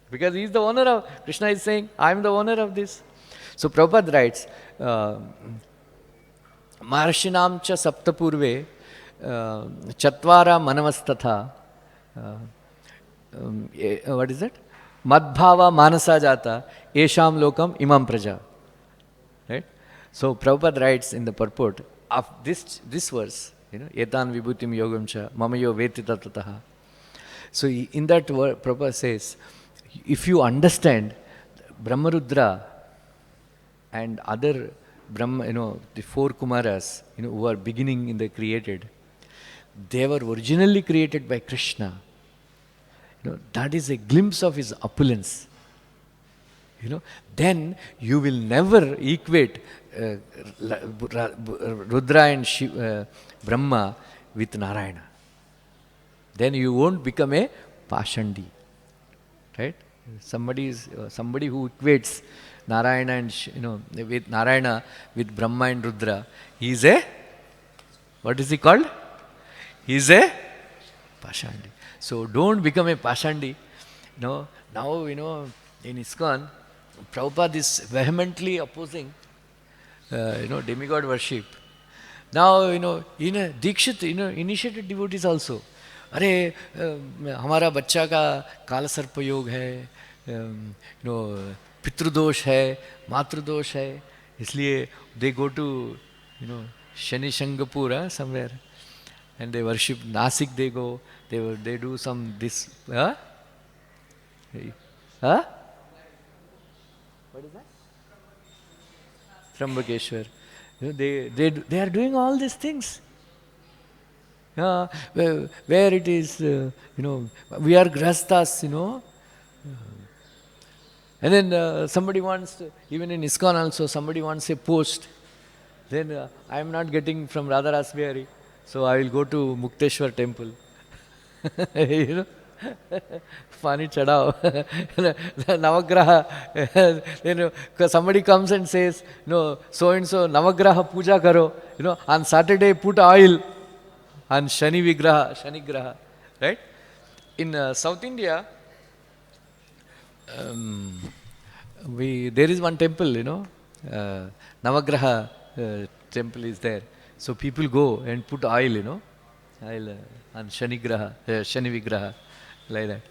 Because he is the owner of, Krishna is saying, I am the owner of this. So Prabhupada writes, Maharshinam cha saptapurve chatvara manavastatha. What is it? Madbhava manasa jata esham lokam imam praja. Right? So Prabhupada writes in the purport of this verse, etan vibhutim yogam cha mamayo veti tattvataha. So in that word, Prabhupada says, if you understand Brahmarudra and other Brahma, the four Kumaras, who are beginning in the created, they were originally created by Krishna. That is a glimpse of his opulence. Then you will never equate Rudra and Brahma with Narayana. Then you won't become a Pashandi. Right? Somebody who equates Narayana and with Narayana with Brahma and Rudra, he is a, what is he called? He is a Pashandi. So don't become a Pashandi. Now in ISKCON, Prabhupada is vehemently opposing demigod worship. Now Dikshit initiated devotees also. अरे हमारा बच्चा का काल सर्प योग है, पितृदोष है, मातृदोष है, इसलिए they go to Shani Shangapur somewhere and they worship. Nasik they go, they do some this. What is that? Trambakeshwar. They are doing all these things. Where it is, we are grastas, and then somebody wants, even in ISKCON also, somebody wants a post. Then I am not getting from Radharasbihari, so I will go to Mukteshwar temple. Funny chadao. Navagraha, somebody comes and says, so and so Navagraha puja karo, on Saturday put oil on Shani Graha, right? In South India, there is one temple, Navagraha temple is there. So people go and put oil, oil on Shani Graha, Shani Vigraha, like that.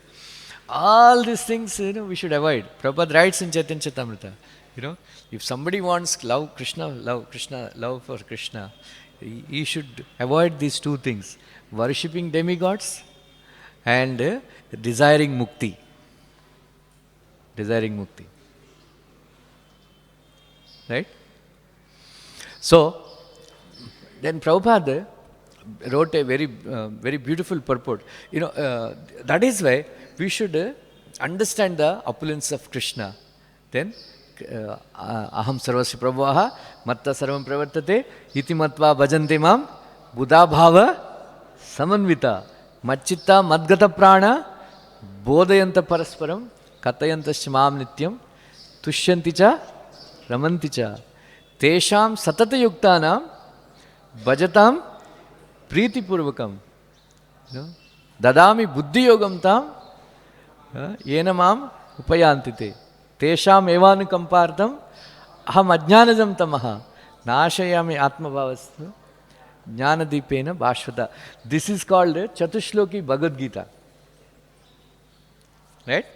All these things, we should avoid. Prabhupada writes in Chaitanya Charitamrita, if somebody wants love for Krishna, he should avoid these two things: worshipping demigods and desiring mukti. Desiring mukti. Right? So, then Prabhupada wrote a very beautiful purport. That is why we should understand the opulence of Krishna. Then, aham sarvasya prabhavaha matta sarvam pravartate iti matva bhajante mam buddha bhava samanvita macchitta madgata prana bodhayanta parasparam katayantasya mam nityam tushyanti cha ramanti cha tesham satata yuktanam bhajatam priti purvakam dadami buddhi yogam tam yena mam upayantite tesham evanukampartam aham ajnanajam tamaha nashayami atmabhavastu jnanadipena bhashvata. This is called Chatushloki Bhagavad-gita. Right?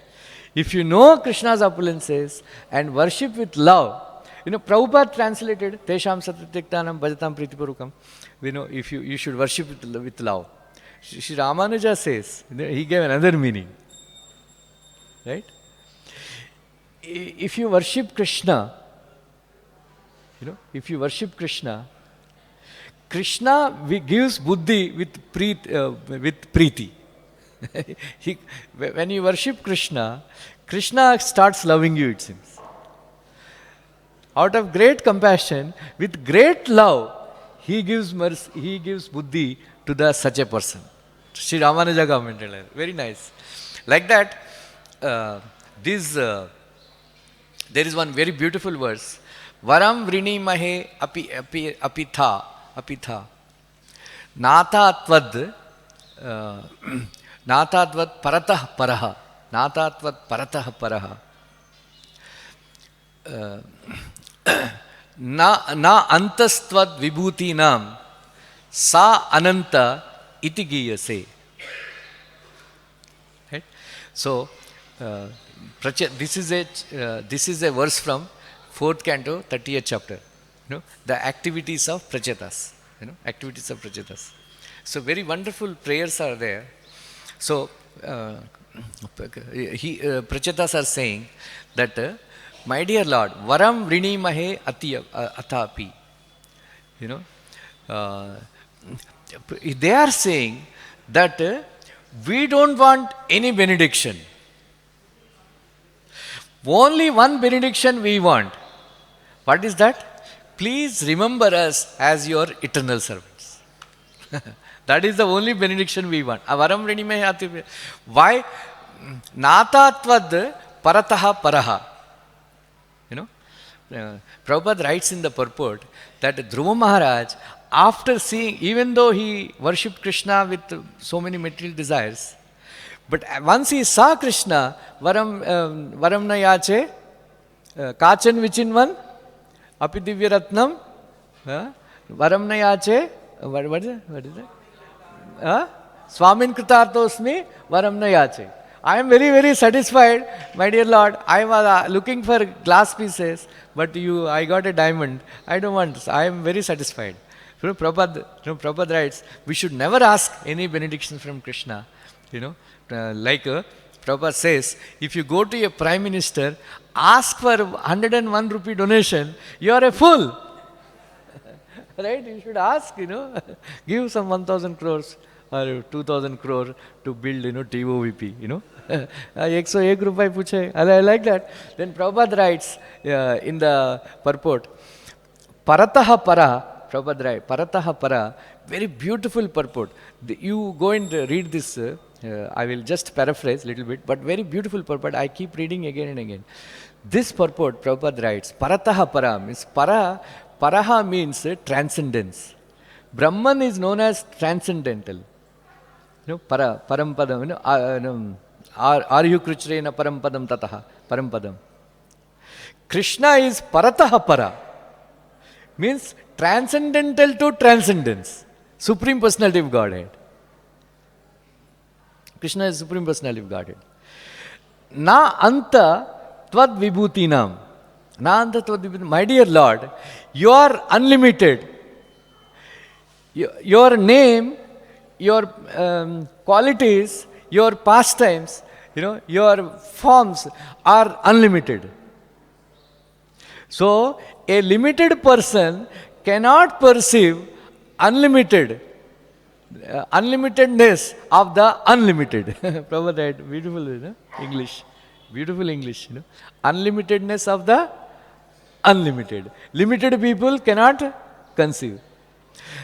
If you know Krishna's opulences and worship with love, Prabhupada translated Tesham Satatiktanam Bhajatam Pritipurukam. If you should worship with love. Sri Ramanuja says, he gave another meaning. Right? If you worship Krishna, Krishna gives buddhi with priti. When you worship Krishna, Krishna starts loving you, it seems. Out of great compassion, with great love, he gives mercy, he gives buddhi to such a person. Sri Ramanuja commented, very nice. Like that, there is one very beautiful verse. Varam vrini mahe apitha natatvad paratah paraha natatvad paratah paraha na antastvad vibhutinam sa ananta iti giyase. Right? So this is a verse from 4th canto, 30th chapter. The activities of prachetas. Activities of prachetas. So very wonderful prayers are there. So prachetas are saying that, my dear Lord, varam vrini mahe atapi. They are saying that we don't want any benediction. Only one benediction we want. What is that? Please remember us as your eternal servants. That is the only benediction we want. Avaram vrinime ati. Why? Natatvad parataha paraha. Prabhupada writes in the purport that Dhruva Maharaj, after seeing, even though he worshipped Krishna with so many material desires, but once he saw Krishna, varam na yache, kachan vichinvan, api divya ratnam, varam na yache, what is it? Swamin kritartosmi, varam na yache. I am very, very satisfied, my dear Lord. I was looking for glass pieces, but I got a diamond. I don't want this. I am very satisfied. Prabhupada writes, we should never ask any benediction from Krishna. Prabhupada says, if you go to a prime minister, ask for 101 rupee donation, you are a fool. Right? You should ask, give some 1,000 crores or 2,000 crore to build, TOVP, 101 rupee puche. I like that. Then Prabhupada writes in the purport, Parataha para, Prabhupada writes, Parataha para, very beautiful purport. You go and read this, I will just paraphrase a little bit, but very beautiful purport. I keep reading again and again. This purport, Prabhupada writes, Parataha para means paraha means transcendence. Brahman is known as transcendental. Parampadam, Aryukruchrena parampadam tataha, parampadam. Krishna is Parataha Para. Means transcendental to transcendence. Supreme Personality of Godhead. Krishna is Supreme Personality of Godhead. Na anta tvad vibhutinam. Na anta tvad vibhutinam. My dear Lord, you are unlimited. Your name, your qualities, your pastimes, your forms are unlimited. So, a limited person cannot perceive unlimitedness of the unlimited. Prabhu said, beautiful English. Beautiful English. Unlimitedness of the unlimited. Limited people cannot conceive.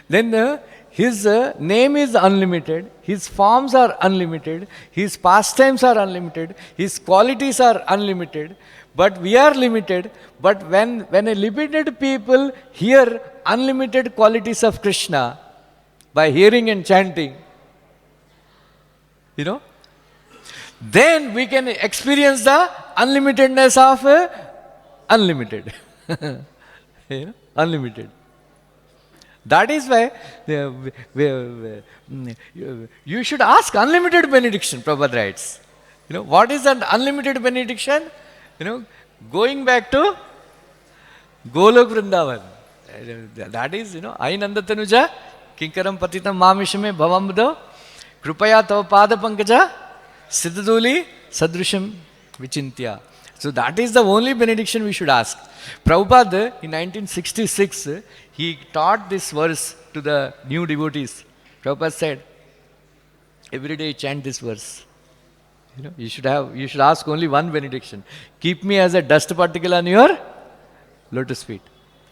Then his name is unlimited, his forms are unlimited, his pastimes are unlimited, his qualities are unlimited, but we are limited. But when a limited people hear unlimited qualities of Krishna by hearing and chanting, then we can experience the unlimitedness of unlimited. Unlimited. That is why you should ask unlimited benediction, Prabhupada writes. What is that unlimited benediction? Going back to Golok Vrindavan. That is, Ainandatanuja, Kinkaram Patitam Mamishame Bhavambudo, Krupaya Tava Pada Pankaja, Siddhaduli Sadrusham Vichintya. So that is the only benediction we should ask. Prabhupada, in 1966, he taught this verse to the new devotees. Prabhupada said, every day chant this verse. You should ask only one benediction. Keep me as a dust particle on your lotus feet.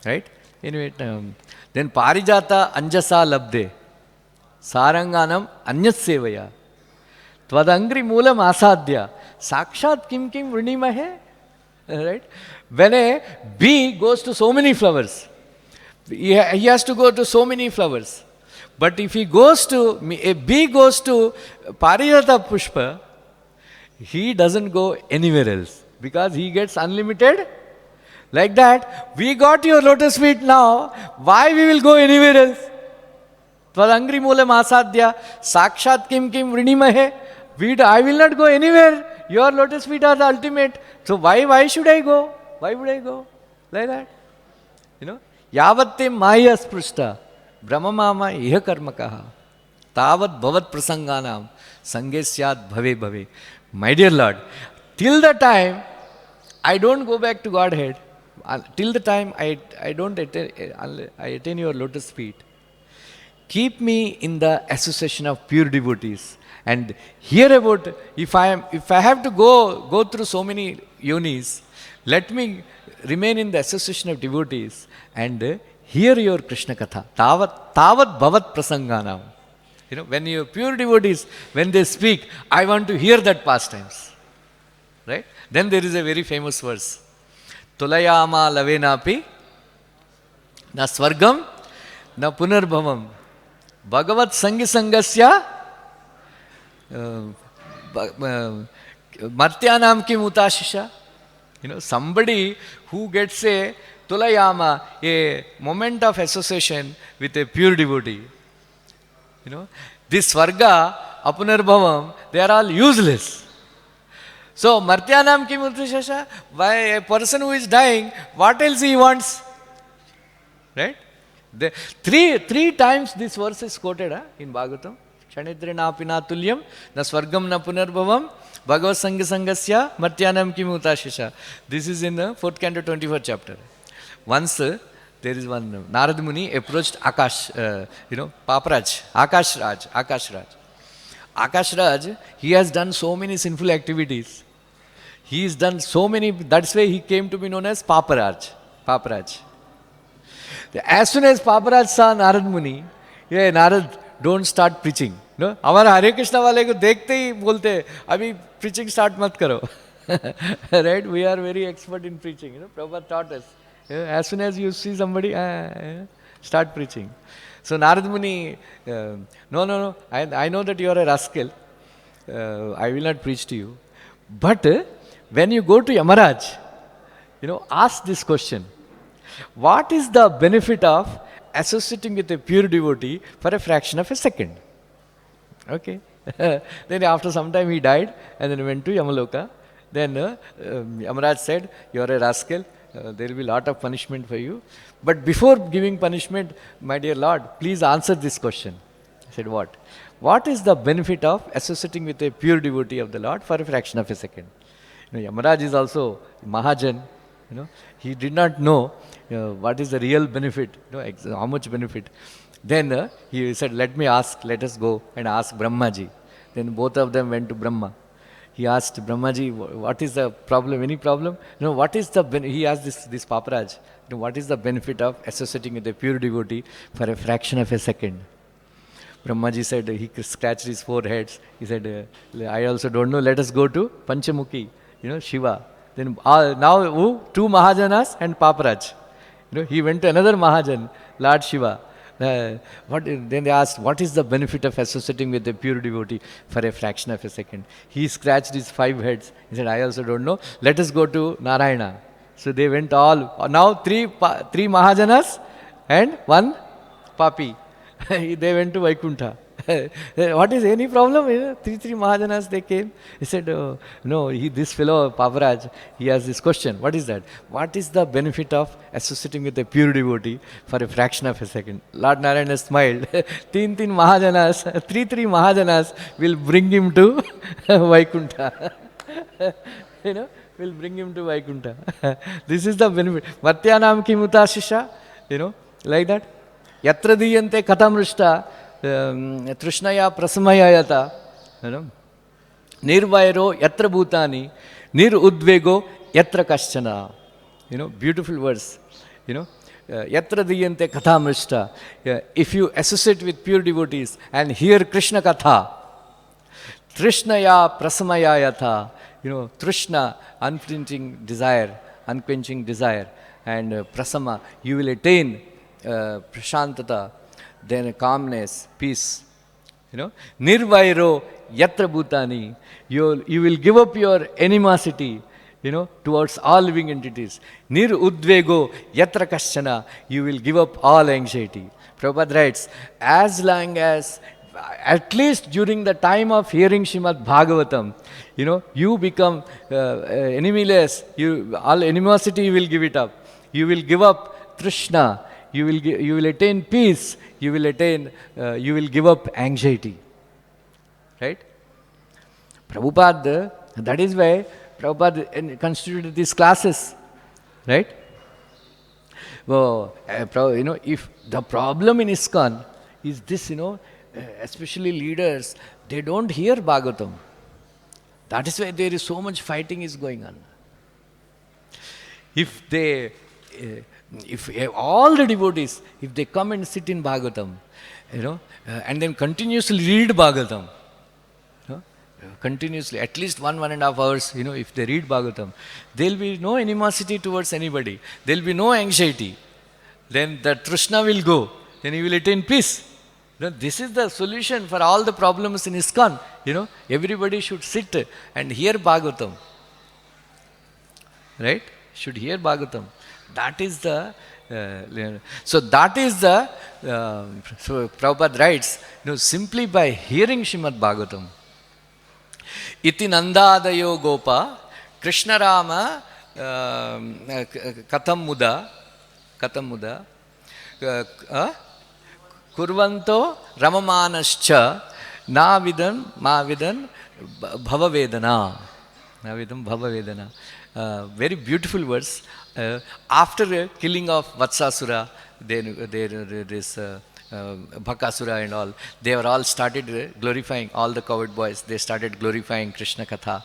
Right? Anyway, then Parijata Anjasa Labde, Saranganam Anyat Sevaya, Tvadangri Moolam Asadhya, Sakshat Kim Vrinimahe. Right? When a bee goes to so many flowers, he has to go to so many flowers. But if a bee goes to Parijata Pushpa, he doesn't go anywhere else because he gets unlimited. Like that, we got your lotus feet now, why we will go anywhere else? Tvadangri Moolam Asadhya, Sakshat Kim Vrinimahe. I will not go anywhere. Your lotus feet are the ultimate. So why should I go? Why would I go? Like that. Yavatte maya sprushta brahmamama iha karmakaha tavat bhavat prasanganam sangesyat bhave bhave. My dear Lord, till the time I don't go back to Godhead, till the time I attain your lotus feet, keep me in the association of pure devotees. And hear about, if I have to go through so many yonis, let me remain in the association of devotees and hear your Krishna Katha. Tavat bhavat prasanganam. When your pure devotees, when they speak, I want to hear that pastimes. Right? Then there is a very famous verse. Tulayama lavenapi na swargam na punarbhavam Bhagavat sangi sangasya Martyanam ki mutashisha. Somebody who gets a tulayama, a moment of association with a pure devotee. This svarga, apunarbhavam, they are all useless. So, Martyanam ki mutashisha, why a person who is dying, what else he wants? Right? Three times this verse is quoted in Bhagavatam. Shanidrina pinatulyam, na swargam na punarbhavam, Bhagavat Sangha Sangasya, Martyanam ki mutashisha. This is in the 4th canto, 24th chapter. Once there is one Narad Muni approached Akash, Paparaj, Akash Raj, he has done so many sinful activities. He has done so many, that's why he came to be known as Paparaj. As soon as Paparaj saw Narad Muni, Narad, don't start preaching. हमारे हरे कृष्णा वाले को देखते ही बोलते हैं अभी preaching start मत करो. Right? We are very expert in preaching. Prabhupada taught us. As soon as you see somebody, start preaching. So Narad Muni, no, I know that you are a rascal. I will not preach to you. But when you go to Yamaraj, asked this question. What is the benefit of associating with a pure devotee for a fraction of a second? Okay. Then after some time he died and then went to Yamaloka. Then Yamaraj said, you are a rascal. There will be a lot of punishment for you. But before giving punishment, my dear Lord, please answer this question. I said, what? What is the benefit of associating with a pure devotee of the Lord for a fraction of a second? Yamaraj is also Mahajan. He did not know what is the real benefit, how much benefit. Then he said, let us go and ask Brahmaji. Then both of them went to Brahma. He asked Brahmaji, what is the problem? Any problem? What is the he asked this Paparaj, what is the benefit of associating with a pure devotee for a fraction of a second? Brahmaji said, he scratched his foreheads. He said, I also don't know. Let us go to Panchamukhi, Shiva. Then now who? Two Mahajanas and Paparaj. He went to another Mahajan, Lord Shiva. Then they asked, what is the benefit of associating with a pure devotee for a fraction of a second? He scratched his 5 heads. He said, I also don't know. Let us go to Narayana. So they went all, now three Mahajanas and 1 Papi. They went to Vaikuntha. What is any problem? Three Mahajanas, they came. He said, no, this fellow, Paparaj, he has this question. What is that? What is the benefit of associating with a pure devotee for a fraction of a second? Lord Narayana smiled. Three Mahajanas will bring him to Vaikuntha. Will bring him to Vaikuntha. This is the benefit. Vatyanam kimuta shisha, like that. Yatra diyante katamrishta. Trishnaya prasamayayata, nirvairo yatra bhutani, nir udvego yatra kaschana. Beautiful verse. Yatra diyante kathamrishta. If you associate with pure devotees and hear Krishna katha, Trishnaya prasamayayata, Trishna, unquenching desire, and prasama, you will attain prashantata, then calmness, peace. Nirvairo yatra bhutani. You will give up your animosity, towards all living entities. Nir udvego yatra kaschana. You will give up all anxiety. Prabhupada writes, as long as, at least during the time of hearing Srimad Bhagavatam, you become enemyless. All animosity you will give it up. You will give up Trishna. You will attain peace. You will give up anxiety. Right? Prabhupada, that is why Prabhupada constituted these classes. Right? Well, if the problem in ISKCON is this, especially leaders, they don't hear Bhagavatam. That is why there is so much fighting is going on. If all the devotees, if they come and sit in Bhagavatam, and then continuously read Bhagavatam, continuously, at least 1.5 hours, if they read Bhagavatam, there will be no animosity towards anybody. There will be no anxiety. Then the Trishna will go. Then you will attain peace. This is the solution for all the problems in ISKCON. Everybody should sit and hear Bhagavatam. Right? Should hear Bhagavatam. That is the, so Prabhupada writes, simply by hearing Srimad Bhagavatam, iti nandadayo gopa, Krishna Rama katam muda, kurvanto ramamanascha, mavidan bhavavedana. Very beautiful verse. After the killing of Vatsasura, this Bhakasura and all, they were all started glorifying, all the coward boys, they started glorifying Krishna Katha.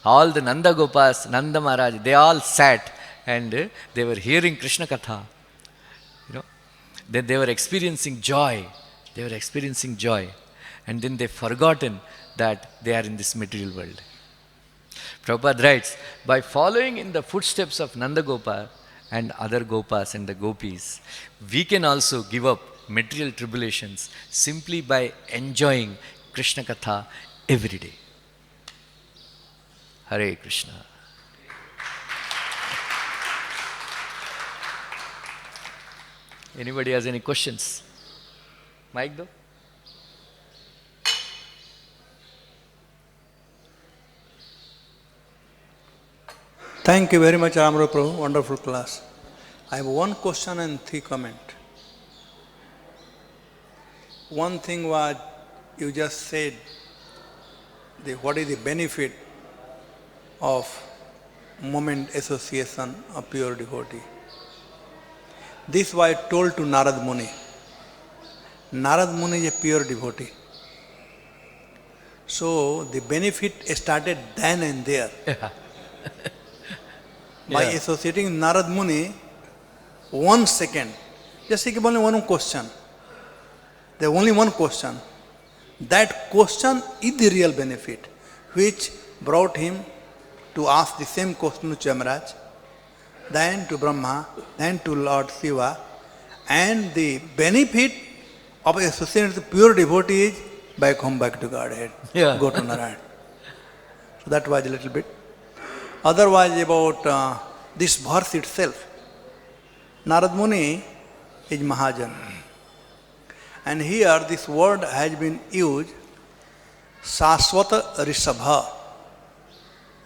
All the Nanda Gopas, Nanda Maharaj, they all sat and they were hearing Krishna Katha. Then they were experiencing joy. And then they forgotten that they are in this material world. Prabhupada writes, by following in the footsteps of Nanda Gopal and other Gopas and the Gopis, we can also give up material tribulations simply by enjoying Krishna Katha every day. Hare Krishna. Anybody has any questions? Mike though? Thank you very much, Ramarupa. Wonderful class. I have one question and 3 comments. One thing was, you just said, what is the benefit of moment association of pure devotee. This was told to Narad Muni. Narad Muni is a pure devotee. So the benefit started then and there. By associating Narad Muni, 1 second, just give only one question. There is only one question. That question is the real benefit, which brought him to ask the same question to Chamaraj, then to Brahma, then to Lord Shiva. And the benefit of associating with pure devotee is back home, back to Godhead. Go to Narayan. So that was a little bit. Otherwise, about this verse itself, Narad Muni is Mahajan. And here this word has been used, Saswata Rishabha.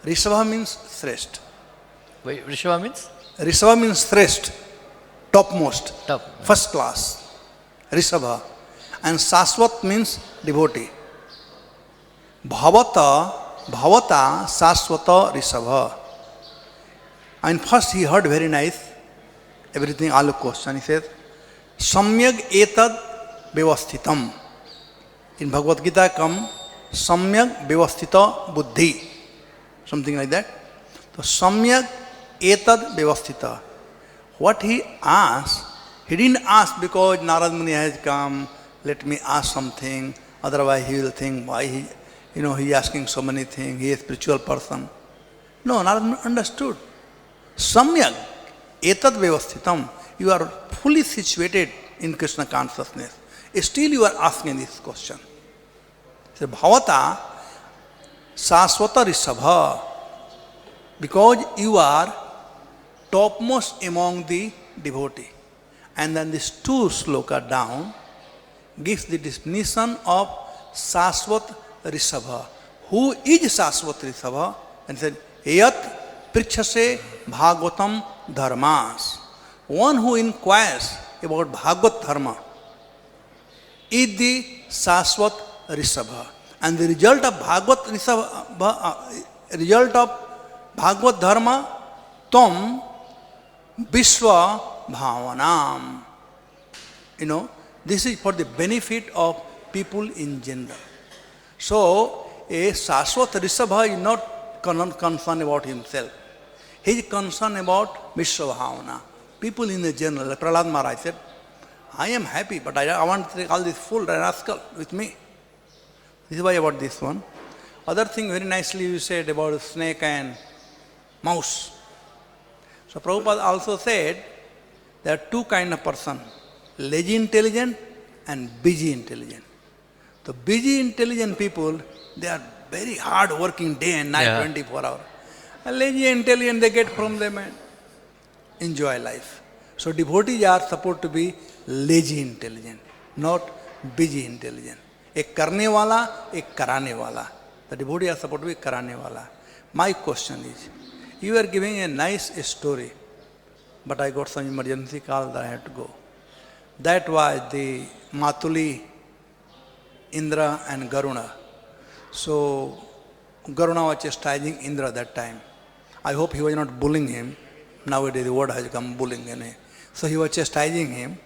Rishabha means Shrest. Wait, Rishabha means? Rishabha means Shrest, topmost, Top. first class. Rishabha. And Saswat means devotee. Bhavata Saswata Rishabha. And first he heard very nice, everything, all the question. He says, Samyag etad Vyavasthitam. In Bhagavad-gita come Samyak Vyavasthita Buddhi. Something like that. So Samyak Etad Vyavasthita. What he asked, he didn't ask because Narad Muni has come, let me ask something, otherwise he will think why he is asking so many things, he is a spiritual person. No, Narad Muni understood. Samyak Etad Vyavasthitam. You are fully situated in Krishna consciousness. Still you are asking this question. So, Bhavata Saswata Rishabha. Because you are topmost among the devotee. And then these 2 sloka down gives the definition of Saswat Rishabha. Who is Saswat Rishabha? And said, Yat Prichase Bhagavatam Dharmas. One who inquires about Bhagavat Dharma is the Saswat Rishabha. And the result of Bhagavat Dharma, Tom Vishwa Bhavanam. This is for the benefit of people in general. So, a Saswat Rishabha is not concerned about himself. He is concerned about Vishwa Bhavana. People in the general. Like Prahlad Maharaj said, I am happy, but I want to take all this fool and rascal with me. This is why about this one. Other thing very nicely you said about snake and mouse. So Prabhupada also said there are 2 kinds of person, lazy intelligent and busy intelligent. The busy intelligent people, they are very hard working day and night, 24 hours. And lazy intelligent, they get from them and enjoy life. So devotees are supposed to be lazy intelligent, not busy intelligent. एक करने वाला, एक कराने वाला. The devotees are supposed to be कराने वाला. My question is, you are giving a nice story, but I got some emergency call that I had to go. That was the Matuli, Indra and Garuna. So Garuna was chastising Indra that time. I hope he was not bullying him. Nowadays the word has come bullying. So he was chastising him.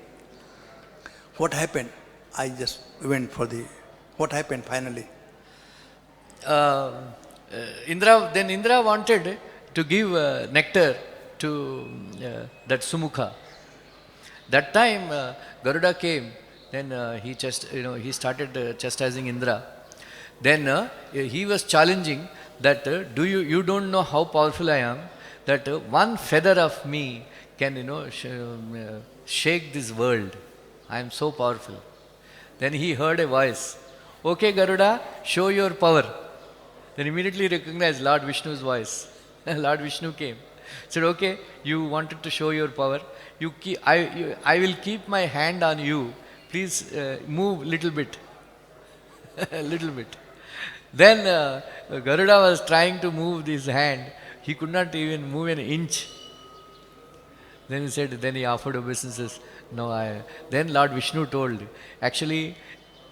What happened? I just went for what happened finally? Indra wanted to give nectar to that Sumukha. That time Garuda came, then he started chastising Indra. Then he was challenging that you don't know how powerful I am, that one feather of me can shake this world. I am so powerful. Then he heard a voice, okay Garuda, show your power. Then immediately recognized Lord Vishnu's voice. Lord Vishnu came. Said, okay, you wanted to show your power. I will keep my hand on you. Please move little bit. A little bit. Then Garuda was trying to move his hand. He could not even move an inch. Then he said, then he offered obeisances. No, then Lord Vishnu told, actually,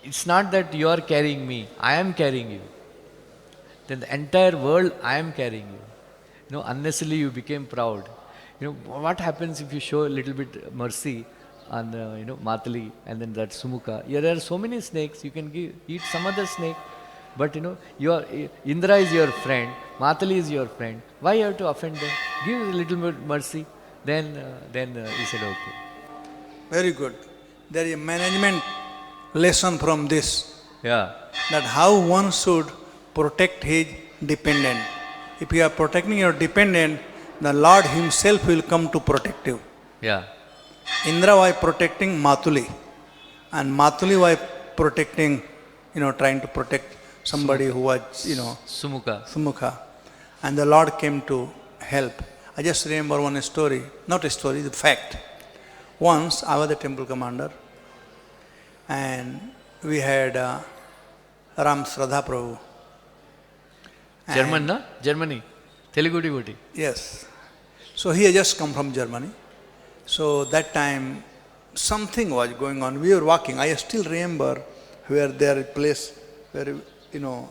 it's not that you are carrying me, I am carrying you. Then the entire world, I am carrying you. Unnecessarily you became proud. What happens if you show a little bit mercy on, Matali and then that Sumukha? Yeah, there are so many snakes, you can eat some other snake. But Indra is your friend, Matali is your friend. Why you have to offend them? Give a little bit mercy. Then he said, okay. Very good. There is a management lesson from this. Yeah. That how one should protect his dependent. If you are protecting your dependent, the Lord himself will come to protect you. Yeah. Indra was protecting Matuli. And Matuli was protecting, trying to protect somebody who was, Sumukha. And the Lord came to help. I just remember one story, not a story, the fact. Once I was the temple commander and we had Ram Shraddha Prabhu. Germany. Telugu devotee. Yes. So he had just come from Germany. So that time something was going on. We were walking. I still remember where there is a place where,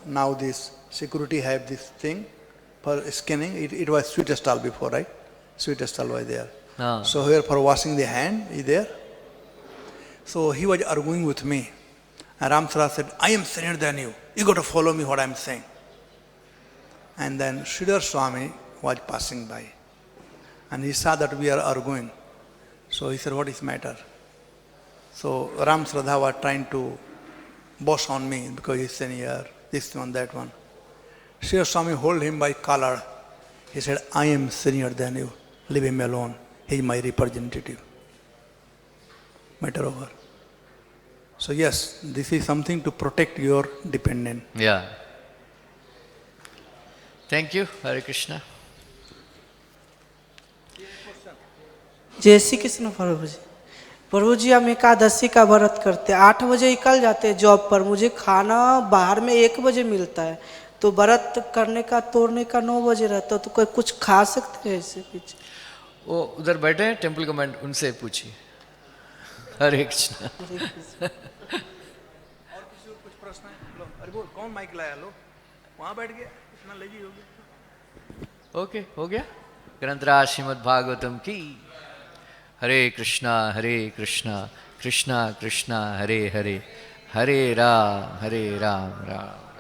now this security have this thing for scanning. It was sweet stall before, right? Sweet stall was there. Ah. So here for washing the hand is there. So he was arguing with me. And Ramsara said, I am senior than you. You got to follow me what I am saying. And then Sridhar Swami was passing by. And he saw that we are arguing. So he said, what is the matter? So Ram Shraddha was trying to boss on me because he's senior, this one, that one. Sridhar Swami hold him by collar. He said, I am senior than you. Leave him alone. He is my representative. Matter over. So yes, this is something to protect your dependent. Yeah. Thank you, Hare Krishna. जय श्री कृष्ण प्रभु जी। प्रभु जी हम एकादशी का व्रत करते हैं, 8 बजे निकल जाते हैं जॉब पर, मुझे खाना बाहर में 1 बजे मिलता है, तो व्रत करने का तोड़ने का 9 बजे रहता है, तो कोई कुछ खा सकते हैं इससे पीछे? वो उधर बैठे हैं टेम्पल कमांड, उनसे पूछिए। हरे कृष्णा। और किसी को कुछ प्रश्न है? लो, अरे वो कौन माइक लाया? लो, वहाँ बैठ गया, इतना लेजी हो गया। ओके, हो गया। ग्रंथराज श्रीमद् भागवतम की। हरे कृष्णा कृष्णा कृष्णा हरे हरे, हरे राम राम राम